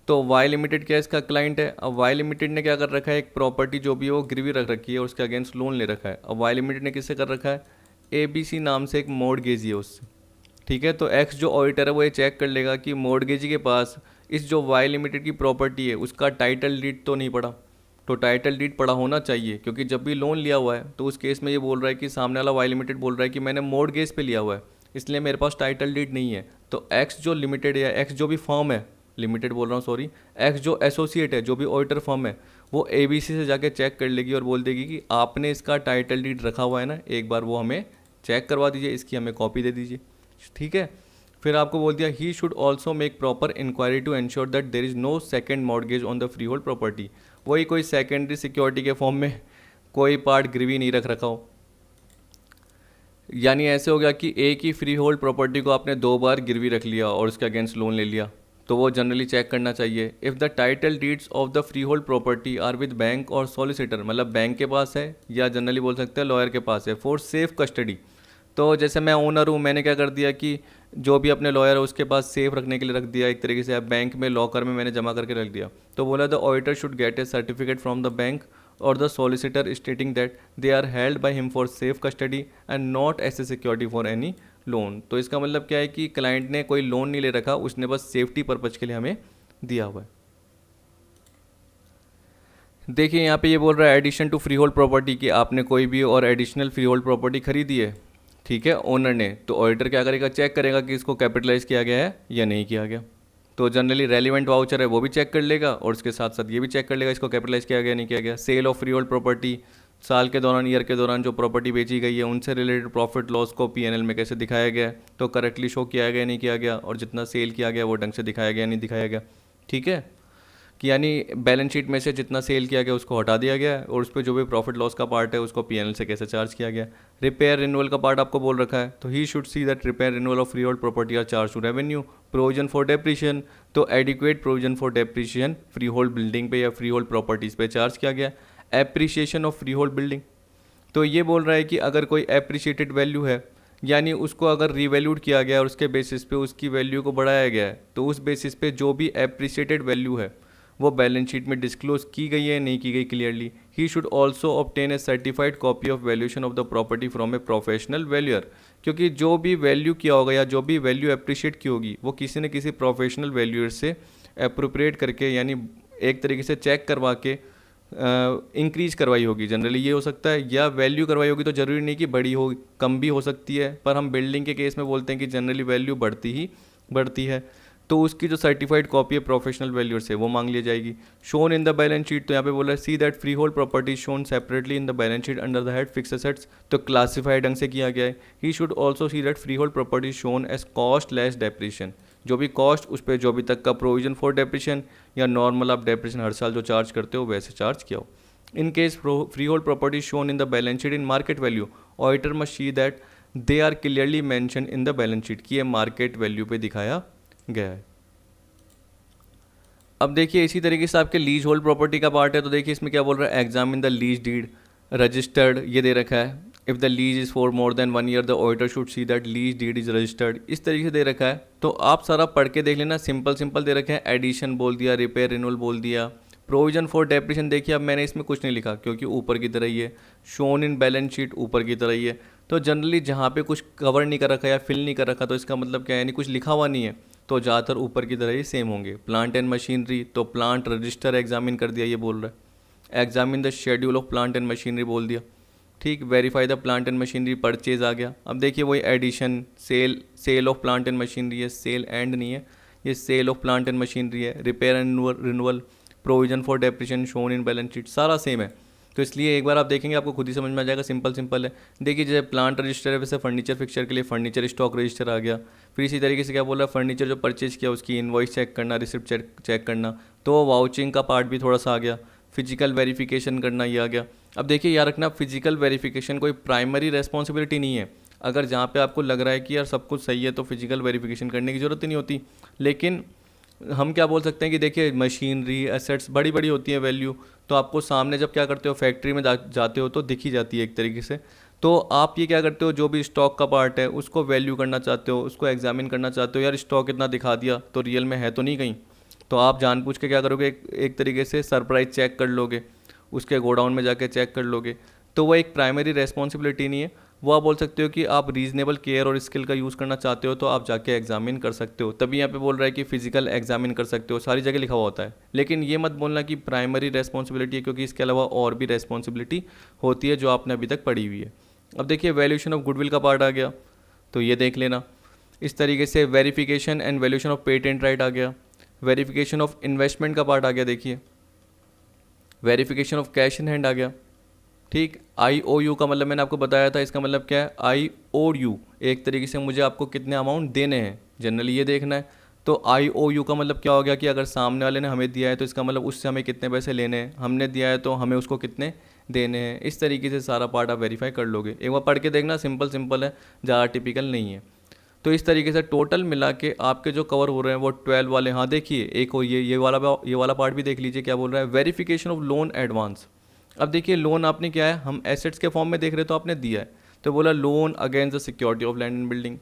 तो वाई लिमिटेड क्या है, इसका क्लाइंट है। अब वाई लिमिटेड ने क्या कर रखा है, एक प्रॉपर्टी जो भी है वो गिरवी रख रखी है और उसके अगेंस्ट लोन ले रखा है। अब वाई लिमिटेड ने किससे कर रखा है, ABC नाम से एक मॉर्गेजी है उससे, ठीक है। तो एक्स जो ऑडिटर है वो ये चेक कर लेगा कि मॉर्गेजी के पास इस जो वाई लिमिटेड की प्रॉपर्टी है उसका टाइटल डीड तो नहीं पड़ा। तो टाइटल डीड पड़ा होना चाहिए, क्योंकि जब भी लोन लिया हुआ है तो उस केस में ये बोल रहा है कि सामने वाला वाई लिमिटेड बोल रहा है कि मैंने मॉर्गेज पे लिया हुआ है, इसलिए मेरे पास टाइटल डीड नहीं है। तो एक्स जो लिमिटेड है, एक्स जो भी फर्म है, लिमिटेड बोल रहा हूँ सॉरी, एक्स जो एसोसिएट है, जो भी ऑडिटर फर्म है, वो ABC से जाके चेक कर लेगी और बोल देगी कि आपने इसका टाइटल डीड रखा हुआ है ना, एक बार वो हमें चेक करवा दीजिए, इसकी हमें कॉपी दे दीजिए, ठीक है। फिर आपको बोल दिया he should also make proper inquiry to ensure that there is no second mortgage on the freehold property. वही कोई सेकेंडरी सिक्योरिटी के फॉर्म में कोई पार्ट गिरवी नहीं रख रखा हो। यानी ऐसे हो गया कि एक ही फ्री होल्ड प्रॉपर्टी को आपने 2 बार गिरवी रख लिया और उसके अगेंस्ट लोन ले लिया, तो वो जनरली चेक करना चाहिए। If the title deeds of the freehold property are with bank और सॉलिसिटर, मतलब बैंक के पास है या जनरली बोल सकते हैं लॉयर के पास है, फॉर सेफ कस्टडी। तो जैसे मैं ओनर हूँ, मैंने क्या कर दिया कि जो भी अपने लॉयर है उसके पास सेफ रखने के लिए रख दिया, एक तरीके से अब बैंक में लॉकर में मैंने जमा करके रख दिया। तो बोला the auditor should get a certificate from the bank और the solicitor stating that they are held by him for safe custody and not as a security for any loan. तो इसका मतलब क्या है कि क्लाइंट ने कोई लोन नहीं ले रखा, उसने बस सेफ्टी पर्पज के लिए हमें दिया हुआ है। देखिए यहाँ पे ये बोल रहा है addition to freehold property कि आपने कोई भी और एडिशनल फ्री होल्ड प्रॉपर्टी खरीदी है, ठीक है, ओनर ने, तो ऑडिटर क्या करेगा, चेक करेगा कि इसको कैपिटलाइज किया गया है या नहीं किया गया। तो जनरली रेलिवेंट वाउचर है वो भी चेक कर लेगा और उसके साथ साथ ये भी चेक कर लेगा इसको कैपिटलाइज किया गया नहीं किया गया। Sale of freehold property, साल के दौरान, ईयर के दौरान जो प्रॉपर्टी बेची गई है उनसे रिलेटेड प्रॉफिट लॉस को पीएनएल में कैसे दिखाया गया है, तो करेक्टली शो किया गया नहीं किया गया, और जितना सेल किया गया वो ढंग से दिखाया गया नहीं दिखाया गया, ठीक है, कि यानी बैलेंस शीट में से जितना सेल किया गया उसको हटा दिया गया है और उस पर जो भी प्रॉफिट लॉस का पार्ट है उसको पीएनएल से कैसे चार्ज किया गया। रिपेयर रिन्यूअल का पार्ट आपको बोल रखा है, तो he should see that repair renewal of freehold property are charge to revenue. Provision for depreciation, तो adequate provision for depreciation freehold building पे या फ्री होल्ड प्रॉपर्टीज़ पे चार्ज किया गया। Appreciation of freehold building, तो ये बोल रहा है कि अगर कोई एप्रिशिएटेड वैल्यू है, यानी उसको अगर रीवैल्यूड किया गया और उसके बेसिस पे उसकी वैल्यू को बढ़ाया गया है, तो उस बेसिस पे जो भी एप्रिशिएटेड वैल्यू है वो बैलेंस शीट में डिस्क्लोज की गई है नहीं की गई clearly. He should also obtain a certified copy of valuation of the property from a professional valuer, क्योंकि जो भी वैल्यू किया होगा या जो भी वैल्यू अप्रिशिएट की होगी वो किसी न किसी प्रोफेशनल वैल्यूअर से अप्रोप्रिएट करके, यानी एक तरीके से चेक करवा के इंक्रीज करवाई होगी। जनरली ये हो सकता है, या वैल्यू करवाई होगी, तो ज़रूरी नहीं कि बड़ी हो, कम भी हो सकती है, पर हम बिल्डिंग के केस में बोलते हैं कि जनरली वैल्यू बढ़ती ही बढ़ती है, तो उसकी जो सर्टिफाइड कॉपी है प्रोफेशनल वैल्यूअर से वो मांग ली जाएगी। Shown in the balance sheet, तो यहाँ पे बोला है see that freehold property shown separately in the balance sheet under the head fix assets, तो क्लासीफाइड ढंग से किया गया है। He should also see that freehold property shown as cost less depreciation, जो भी कॉस्ट उस पर जो अभी तक का प्रोविजन फॉर डेप्रिशिएशन या नॉर्मल आप डेप्रिशिएशन हर साल जो चार्ज करते हो वैसे चार्ज किया हो। In case freehold property shown in the balance sheet in market value, auditor must see that they are clearly mention in the balance sheet, कि ये मार्केट वैल्यू पे दिखाया गया है। अब देखिए इसी तरीके से आपके लीज होल्ड प्रॉपर्टी का पार्ट है, तो देखिए इसमें क्या बोल रहा है, examine the lease deed registered, ये दे रखा है। If the lease is for more than 1 year the auditor should see that lease deed is registered, इस तरीके से दे रखा है। तो आप सारा पढ़ के देख लेना, सिंपल सिंपल दे रखे हैं, एडिशन बोल दिया, रिपेयर रिन्यूअल बोल दिया, प्रोविजन फॉर डेप्रिशिएशन देखिए अब मैंने इसमें कुछ नहीं लिखा क्योंकि ऊपर की तरह ही है, शोन इन बैलेंस शीट ऊपर की तरह ही है। तो जनरली जहाँ पे कुछ कवर नहीं कर रखा या फिल नहीं कर रखा तो इसका मतलब क्या है, यानी कुछ लिखा हुआ नहीं है, तो ज़्यादातर ऊपर की तरह ही सेम होंगे। प्लांट एंड मशीनरी, तो प्लांट रजिस्टर एग्जामिन कर दिया, ये बोल रहा है। Examine the schedule of plant and machinery बोल दिया, ठीक। Verify the plant and machinery purchase आ गया। अब देखिए वही addition, sale of plant and machinery है, सेल एंड नहीं है, ये sale of plant and machinery है। Repair and renewal, provision for depreciation shown in balance sheet, सारा सेम है। तो इसलिए एक बार आप देखेंगे आपको खुद ही समझ में आ जाएगा, सिंपल सिंपल है। देखिए जैसे प्लांट रजिस्टर है वैसे फर्नीचर फिक्सचर के लिए फर्नीचर स्टॉक रजिस्टर आ गया। फिर इसी तरीके से क्या बोल रहा है, फर्नीचर जो परचेज किया उसकी इनवॉइस चेक करना, रिसिप्ट चेक करना, तो वाउचिंग का पार्ट भी थोड़ा सा आ गया। फिजिकल वेरिफिकेशन करना, ये आ गया। अब देखिए याद रखना, फिजिकल वेरिफिकेशन कोई प्राइमरी रेस्पॉन्सिबिलिटी नहीं है। अगर जहाँ पे आपको लग रहा है कि यार सब कुछ सही है तो फिजिकल वेरिफिकेशन करने की ज़रूरत ही नहीं होती, लेकिन हम क्या बोल सकते हैं कि देखिए मशीनरी एसेट्स बड़ी बड़ी होती है वैल्यू, तो आपको सामने जब क्या करते हो फैक्ट्री में जाते हो तो दिखी जाती है एक तरीके से। तो आप ये क्या करते हो, जो भी स्टॉक का पार्ट है उसको वैल्यू करना चाहते हो, उसको एग्जामिन करना चाहते हो, यार स्टॉक इतना दिखा दिया तो रियल में है तो नहीं कहीं, तो आप जानबूझ के क्या करोगे, एक तरीके से सरप्राइज चेक कर लोगे, उसके गोडाउन में जाके चेक कर लोगे। तो वो एक प्राइमरी रेस्पॉन्सिबिलिटी नहीं है, वो आप बोल सकते हो कि आप रीजनेबल केयर और स्किल का यूज़ करना चाहते हो तो आप जाके एग्जामिन कर सकते हो। तभी यहाँ पे बोल रहा है कि फिजिकल एग्जामिन कर सकते हो, सारी जगह लिखा हुआ होता है, लेकिन ये मत बोलना कि प्राइमरी रेस्पॉन्सिबिलिटी है, क्योंकि इसके अलावा और भी रेस्पॉन्सिबिलिटी होती है जो आपने अभी तक पढ़ी हुई है। अब देखिए वैल्यूएशन ऑफ गुडविल का पार्ट आ गया, तो ये देख लेना। इस तरीके से verification and valuation of patent right आ गया। वेरिफिकेशन ऑफ इन्वेस्टमेंट का पार्ट आ गया, देखिए verification of cash in hand आ गया, ठीक। IOU का मतलब मैंने आपको बताया था, इसका मतलब क्या है, IOU एक तरीके से मुझे आपको कितने अमाउंट देने हैं, जनरली ये देखना है। तो IOU का मतलब क्या हो गया कि अगर सामने वाले ने हमें दिया है तो इसका मतलब उससे हमें कितने पैसे लेने हैं, हमने दिया है तो हमें उसको कितने देने हैं। इस तरीके से सारा पार्ट आप वेरीफाई कर लोगे। एक बार पढ़ के देखना, सिंपल सिंपल है, ज़्यादा टिपिकल नहीं है। तो इस तरीके से टोटल मिला के आपके जो कवर हो रहे हैं वो 12 वाले। हाँ देखिए, एक और ये वाला पार्ट भी देख लीजिए क्या बोल रहा है, वेरिफिकेशन ऑफ लोन एडवांस। अब देखिए लोन आपने क्या है, हम एसेट्स के फॉर्म में देख रहे तो आपने दिया है, तो बोला loan against the security of land and building.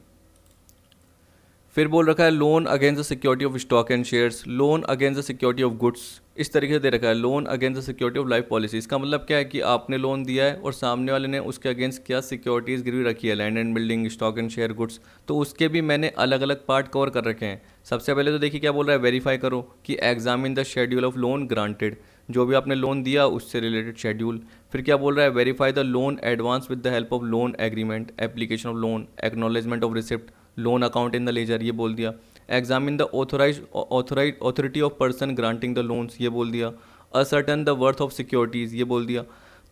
फिर बोल रखा है loan against the security of stock and shares, loan against the security of goods. इस तरीके से दे रखा है loan against the security of life policy. इसका मतलब क्या है कि आपने लोन दिया है और सामने वाले ने उसके अगेंस्ट क्या सिक्योरिटीज़ गिरवी रखी है, land and building, stock and share, goods. तो उसके भी मैंने अलग अलग पार्ट कवर कर रखे हैं। सबसे पहले तो देखिए क्या बोल रहा है, वेरीफाई करो कि examine the schedule of loan granted, जो भी आपने लोन दिया उससे रिलेटेड शेड्यूल। फिर क्या बोल रहा है, verify the loan advance with the help of loan agreement, application of loan, acknowledgement of receipt, loan account in the ledger, ये बोल दिया। Examine the authorise authority of person granting the loans, ये बोल दिया। Ascertain the worth of securities, ये बोल दिया।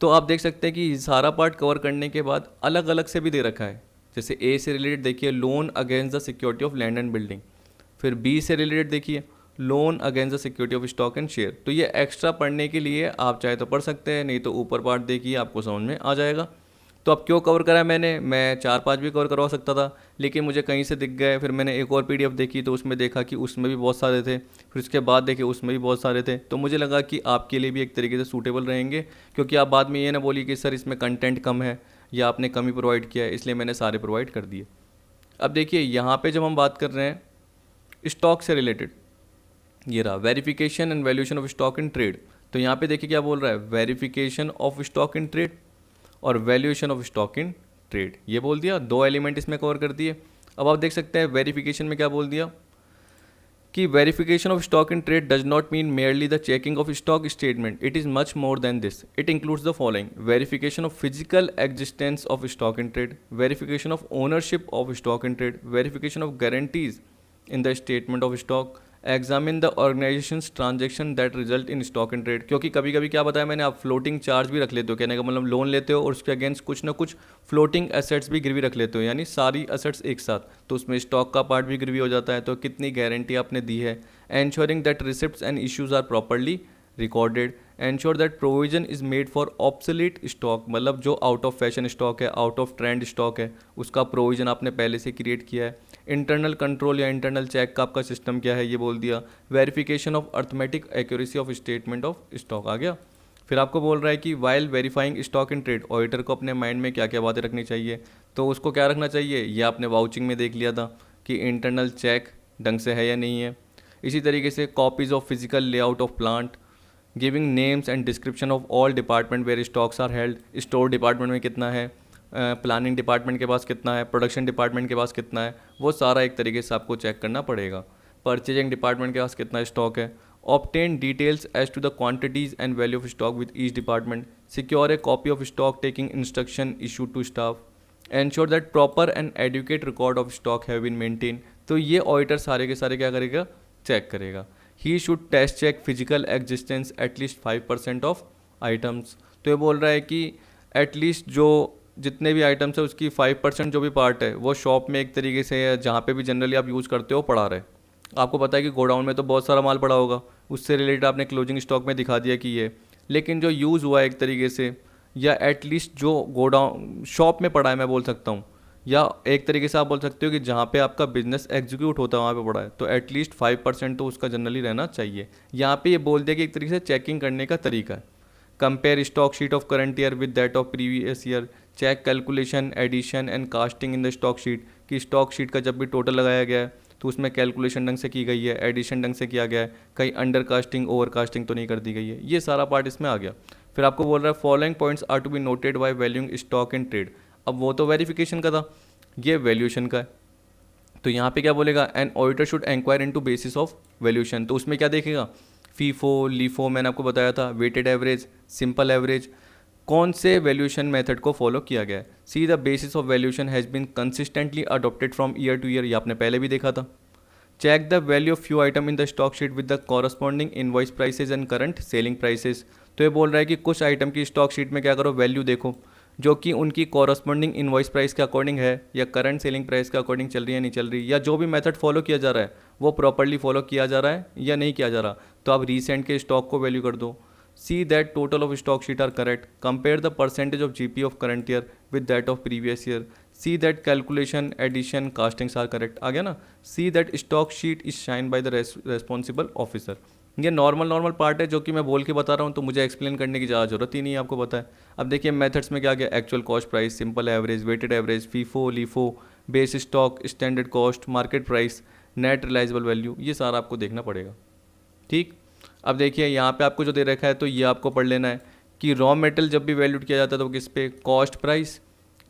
तो आप देख सकते हैं कि सारा पार्ट कवर करने के बाद अलग अलग से भी दे रखा है। जैसे ए से रिलेटेड देखिए loan against the security of land and building. फिर बी से रिलेटेड देखिए loan against the security of stock and share. तो ये एक्स्ट्रा पढ़ने के लिए आप चाहे तो पढ़ सकते हैं, नहीं तो ऊपर पार्ट देखिए आपको समझ में आ जाएगा। तो अब क्यों कवर करा है मैं 4-5 भी कवर करवा सकता था, लेकिन मुझे कहीं से दिख गए। फिर मैंने एक और PDF देखी तो उसमें देखा कि उसमें भी बहुत सारे थे, फिर उसके बाद देखे उसमें भी बहुत सारे थे। तो मुझे लगा कि आपके लिए भी एक तरीके से सूटेबल रहेंगे, क्योंकि आप बाद में ये ना बोलिए कि सर इसमें कंटेंट कम है या आपने कम ही प्रोवाइड किया है, इसलिए मैंने सारे प्रोवाइड कर दिए। अब देखिए यहाँ पर जब हम बात कर रहे हैं स्टॉक से रिलेटेड, ये रहा verification and valuation of stock in trade. तो यहाँ पे देखिए क्या बोल रहा है, verification of stock in trade और valuation of stock in trade, ये बोल दिया। 2 एलिमेंट इसमें कवर कर दिए। अब आप देख सकते हैं वेरिफिकेशन में क्या बोल दिया कि verification of stock in trade does not mean merely the checking of stock statement, it is much more than this. It includes the following: verification of physical existence of stock in trade, verification of ownership of stock in trade, verification of guarantees in the statement of stock, examine the organisations transaction that result in stock in trade. क्योंकि कभी कभी क्या बताया मैंने, आप फ्लोटिंग चार्ज भी रख लेते हो, कहने का मतलब लोन लेते हो और उसके अगेंस्ट कुछ ना कुछ फ्लोटिंग एसेट्स भी गिरवी रख लेते हो, यानी सारी एसेट्स एक साथ, तो उसमें स्टॉक का पार्ट भी गिरवी हो जाता है। तो कितनी गारंटी आपने दी है, ensuring that receipts and issues are properly recorded, ensure that provision is made for obsolete stock, मतलब जो आउट ऑफ फैशन स्टॉक है, आउट ऑफ ट्रेंड स्टॉक है, उसका प्रोविजन आपने पहले से क्रिएट किया है। इंटरनल कंट्रोल या इंटरनल चेक का आपका सिस्टम क्या है, ये बोल दिया। Verification of arithmetic accuracy of statement of stock आ गया। फिर आपको बोल रहा है कि while verifying stock in trade, auditor को अपने माइंड में क्या क्या बातें रखनी चाहिए। तो उसको क्या रखना चाहिए, ये आपने वाउचिंग में देख लिया था कि इंटरनल चेक ढंग से है या नहीं है। इसी तरीके से copies of physical layout of plant, giving names and description of all department where stocks are held, store department में कितना है, प्लानिंग डिपार्टमेंट के पास कितना है, प्रोडक्शन डिपार्टमेंट के पास कितना है, वो सारा एक तरीके से आपको चेक करना पड़ेगा। परचेजिंग डिपार्टमेंट के पास कितना स्टॉक है, obtain details as to the quantities and value of stock with each department, secure a copy of stock taking instruction issued to staff, ensure that proper and adequate record of stock have been maintain. तो ये ऑडिटर सारे के सारे क्या करेगा, चेक करेगा। He should test check physical existence at least 5% of items. तो ये बोल रहा है कि एटलीस्ट जो जितने भी आइटम्स है उसकी 5% जो भी पार्ट है वो शॉप में एक तरीके से जहाँ पे भी जनरली आप यूज़ करते हो पड़ा रहे। आपको पता है कि गोडाउन में तो बहुत सारा माल पड़ा होगा, उससे रिलेटेड आपने क्लोजिंग स्टॉक में दिखा दिया कि ये, लेकिन जो यूज़ हुआ है एक तरीके से, या एटलीस्ट जो गोडाउन शॉप में पड़ा है मैं बोल सकता हूँ, या एक तरीके से आप बोल सकते हो कि जहाँ पे आपका बिजनेस एग्जीक्यूट होता है वहाँ पे पड़ा है, तो एटलीस्ट 5% तो उसका जनरली रहना चाहिए। यहाँ पे ये बोल दिया कि एक तरीके से चेकिंग करने का तरीका है। Compare stock sheet of current year with that of previous year, check calculation addition and casting in the stock sheet, कि स्टॉक शीट का जब भी टोटल लगाया गया है तो उसमें कैलकुलेशन ढंग से की गई है, एडिशन ढंग से किया गया है, कहीं अंडर कास्टिंग ओवर कास्टिंग तो नहीं कर दी गई है। ये सारा पार्ट इसमें आ गया। फिर आपको बोल रहा है following points are to be noted by valuing stock in trade. अब वो तो वेरिफिकेशन का था, ये वैल्यूएशन का है। तो यहाँ पे क्या बोलेगा, an auditor should inquire into basis of valuation. तो उसमें क्या देखेगा, फीफो लीफो मैंने आपको बताया था, वेटेड एवरेज, सिंपल एवरेज, कौन से वैल्यूएशन मेथड को फॉलो किया गया है। See the basis of valuation has been consistently adopted from year to year, ये आपने पहले भी देखा था। Check the value of few item in the stock sheet with the corresponding invoice prices and current selling prices. तो ये बोल रहा है कि कुछ आइटम की स्टॉक शीट में क्या करो, वैल्यू देखो, जो कि उनकी कॉरस्पॉन्डिंग इनवॉइस प्राइस के अकॉर्डिंग है या करंट सेलिंग प्राइस के अकॉर्डिंग चल रही है नहीं चल रही, या जो भी मेथड फॉलो किया जा रहा है वो प्रॉपरली फॉलो किया जा रहा है या नहीं किया जा रहा, तो आप रीसेंट के स्टॉक को वैल्यू कर दो। See that total of stock sheet are correct, compare the percentage of GP of current year with that of previous year, see that calculation addition castings are correct, आ गया ना। See that stock sheet is sign by the responsible officer. ये नॉर्मल पार्ट है जो कि मैं बोल के बता रहा हूँ, तो मुझे एक्सप्लेन करने की ज़्यादा जरूरत ही नहीं है, आपको पता है। अब देखिए मेथड्स में क्या गया, actual cost price, simple average, weighted average, FIFO LIFO, base stock, standard cost, market price, net realisable value, ये सारा आपको देखना पड़ेगा। ठीक, अब देखिए यहाँ पे आपको जो दे रखा है तो ये आपको पढ़ लेना है कि रॉ मेटेरियल जब भी वैल्यूड किया जाता है तो किस पे, cost price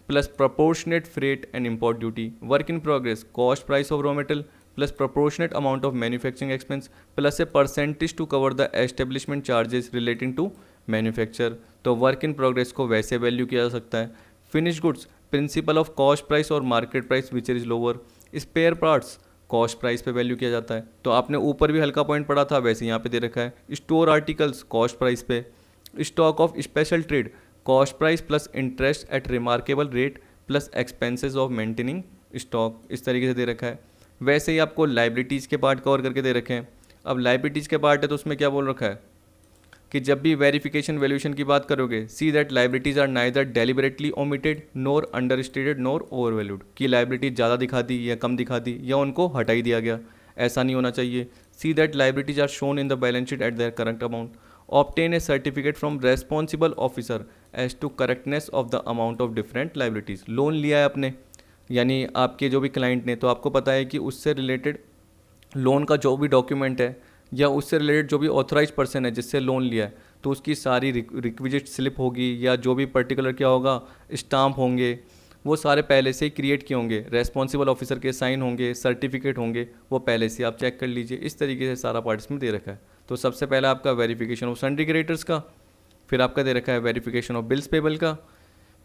plus proportionate freight and import duty. Work in progress, cost price of raw material plus proportionate amount of manufacturing expense plus a percentage to cover the establishment charges relating to manufacture. तो वर्क इन प्रोग्रेस को वैसे वैल्यू किया जा सकता है। Finish goods, principle of cost price और market price which is lower. Spare parts, cost price पे वैल्यू किया जाता है, तो आपने ऊपर भी हल्का पॉइंट पढ़ा था वैसे यहाँ पे दे रखा है। स्टोर आर्टिकल्स, कॉस्ट प्राइस पे। Stock of special trade, cost price plus interest eight remarkable rate plus expenses of maintaining stock, इस तरीके से दे रखा है। वैसे ही आपको लाइबिलिटीज़ के पार्ट कवर करके दे रखे हैं। अब लाइबिलिटीज़ के पार्ट है तो उसमें क्या बोल रखा है कि जब भी वेरिफिकेशन वैल्यूएशन की बात करोगे, see that liabilities are neither deliberately omitted nor understated nor overvalued, कि लाइबिलिटी ज़्यादा दिखा दी या कम दिखा दी या उनको हटा ही दिया गया, ऐसा नहीं होना चाहिए। See that liabilities are shown in the balance sheet at their current amount. Obtain a certificate from responsible officer as to correctness of the amount of different liabilities. Loan लिया है आपने, यानी आपके जो भी क्लाइंट ने, तो आपको पता है कि उससे रिलेटेड लोन का जो भी डॉक्यूमेंट है या उससे रिलेटेड जो भी ऑथराइज पर्सन है जिससे लोन लिया है, तो उसकी सारी रिक्विजिट स्लिप होगी या जो भी पर्टिकुलर क्या होगा स्टाम्प होंगे, वो सारे पहले से ही क्रिएट किए होंगे, रेस्पॉन्सिबल ऑफिसर के साइन होंगे, सर्टिफिकेट होंगे, वो पहले से आप चेक कर लीजिए। इस तरीके से सारा पार्ट इसमें दे रखा है। तो सबसे पहला आपका वेरिफिकेशन ऑफ सन्ड्री क्रेडिटर्स का, फिर आपका दे रखा है वेरिफिकेशन ऑफ बिल्स पेबल का,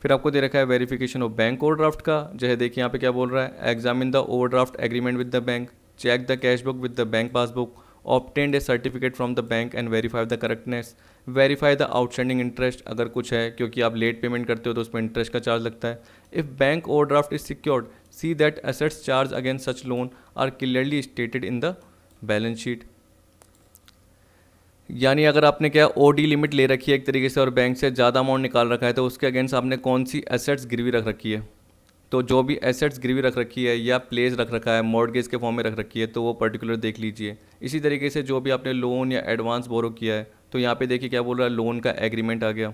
फिर आपको दे रखा है वेरिफिकेशन ऑफ बैंक ओवरड्राफ्ट का। जो है देखिए यहाँ पे क्या बोल रहा है, examine the overdraft agreement with the bank, check the cash book with the bank passbook, obtained a certificate from the bank and verify the correctness, verify the outstanding interest, अगर कुछ है क्योंकि आप लेट पेमेंट करते हो तो उसमें इंटरेस्ट का चार्ज लगता है। If bank overdraft is secured, see that assets charge against such loan are clearly stated in the balance sheet. यानी अगर आपने क्या ओडी लिमिट ले रखी है एक तरीके से और बैंक से ज़्यादा अमाउंट निकाल रखा है, तो उसके अगेंस्ट आपने कौन सी एसेट्स गिरवी रख रखी है, तो जो भी एसेट्स गिरवी रख रखी है या प्लेस रख रखा है, मॉर्गेज के फॉर्म में रख रखी है, तो वो पर्टिकुलर देख लीजिए। इसी तरीके से जो भी आपने लोन या एडवांस बोरो किया है, तो यहाँ पे देखिए क्या बोल रहा है, लोन का एग्रीमेंट आ गया,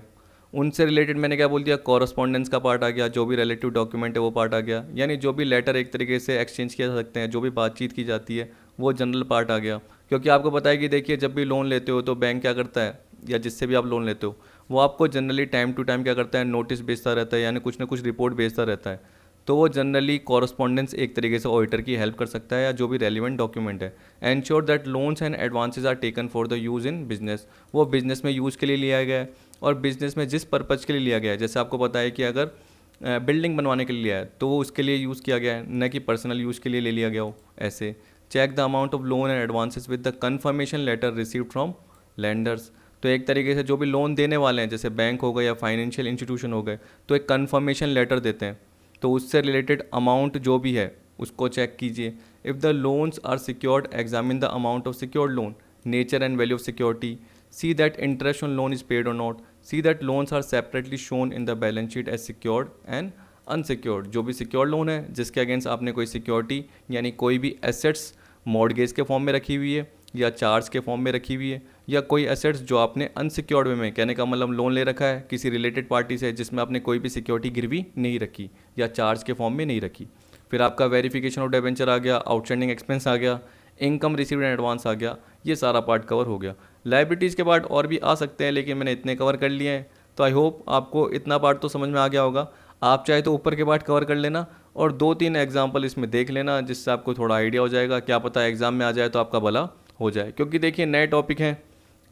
उनसे रिलेटेड मैंने क्या बोल दिया, कॉरस्पॉन्डेंस का पार्ट आ गया, जो भी रिलेटिव डॉक्यूमेंट है वो पार्ट आ गया, यानी जो भी लेटर एक तरीके से एक्सचेंज किया जा सकते हैं, जो भी बातचीत की जाती है वो जनरल पार्ट आ गया। क्योंकि आपको पता है कि देखिए जब भी लोन लेते हो तो बैंक क्या करता है, या जिससे भी आप लोन लेते हो वो आपको जनरली टाइम टू टाइम क्या करता है, नोटिस भेजता रहता है, यानी कुछ ना कुछ रिपोर्ट भेजता रहता है। तो वो जनरली कॉरस्पॉन्डेंस एक तरीके से ऑडिटर की हेल्प कर सकता है या जो भी रेलिवेंट डॉक्यूमेंट है। Ensure that loans and advances are taken for the use in business, वो बिजनेस में यूज़ के लिए लिया गया है, और बिजनेस में जिस पर्पज़ के लिए लिया गया है, जैसे आपको पता है कि अगर बिल्डिंग बनवाने के लिए लिया है तो वो उसके लिए यूज़ किया गया है, न कि पर्सनल यूज़ के लिए ले लिया गया हो ऐसे। Check the amount of loan and advances with the confirmation letter received from lenders. तो एक तरीके से जो भी लोन देने वाले हैं, जैसे बैंक हो गए या फाइनेंशियल इंस्टीट्यूशन हो गए, तो एक कन्फर्मेशन लेटर देते हैं, तो उससे रिलेटेड अमाउंट जो भी है उसको चेक कीजिए। If the loans are secured, examine the amount of secured loan, nature and value of security, see that interest on loan is paid और not, see that loans are separately shown in the balance sheet as secured and unsecured. जो भी सिक्योर्ड लोन है जिसके अगेंस्ट आपने कोई सिक्योरिटी यानी कोई भी एसेट्स मॉर्गेज के फॉर्म में रखी हुई है या चार्ज के फॉर्म में रखी हुई है, या कोई एसेट्स जो आपने अनसिक्योर्ड वे में, कहने का मतलब लोन ले रखा है किसी रिलेटेड पार्टी से जिसमें आपने कोई भी सिक्योरिटी गिरवी नहीं रखी या चार्ज के फॉर्म में नहीं रखी। फिर आपका वेरिफिकेशन ऑफ डिबेंचर आ गया, आउटस्टैंडिंग एक्सपेंस आ गया, इनकम रिसीव्ड एंड एडवांस आ गया, ये सारा पार्ट कवर हो गया। लाइबिलिटीज़ के पार्ट और भी आ सकते हैं लेकिन मैंने इतने कवर कर लिए हैं, तो आई होप आपको इतना पार्ट तो समझ में आ गया होगा। आप चाहे तो ऊपर के पार्ट कवर कर लेना और 2-3 एग्जाम्पल इसमें देख लेना, जिससे आपको थोड़ा आइडिया हो जाएगा, क्या पता एग्जाम में आ जाए तो आपका भला हो जाए। क्योंकि देखिए नए टॉपिक हैं,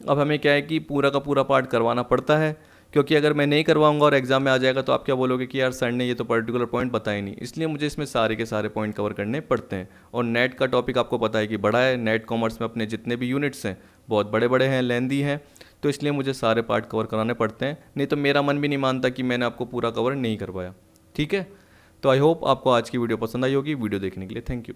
अब हमें क्या है कि पूरा का पूरा पार्ट करवाना पड़ता है, क्योंकि अगर मैं नहीं करवाऊंगा और एग्जाम में आ जाएगा तो आप क्या बोलोगे कि यार सर ने ये तो पर्टिकुलर पॉइंट बताए नहीं, इसलिए मुझे इसमें सारे के सारे पॉइंट कवर करने पड़ते हैं। और नेट का टॉपिक आपको पता है कि बड़ा है, नेट कॉमर्स में अपने जितने भी यूनिट्स हैं बहुत बड़े बड़े हैं, लेंदी हैं, तो इसलिए मुझे सारे पार्ट कवर कराने पड़ते हैं, नहीं तो मेरा मन भी नहीं मानता कि मैंने आपको पूरा कवर नहीं करवाया। ठीक है, तो आई होप आपको आज की वीडियो पसंद आई होगी। वीडियो देखने के लिए थैंक यू।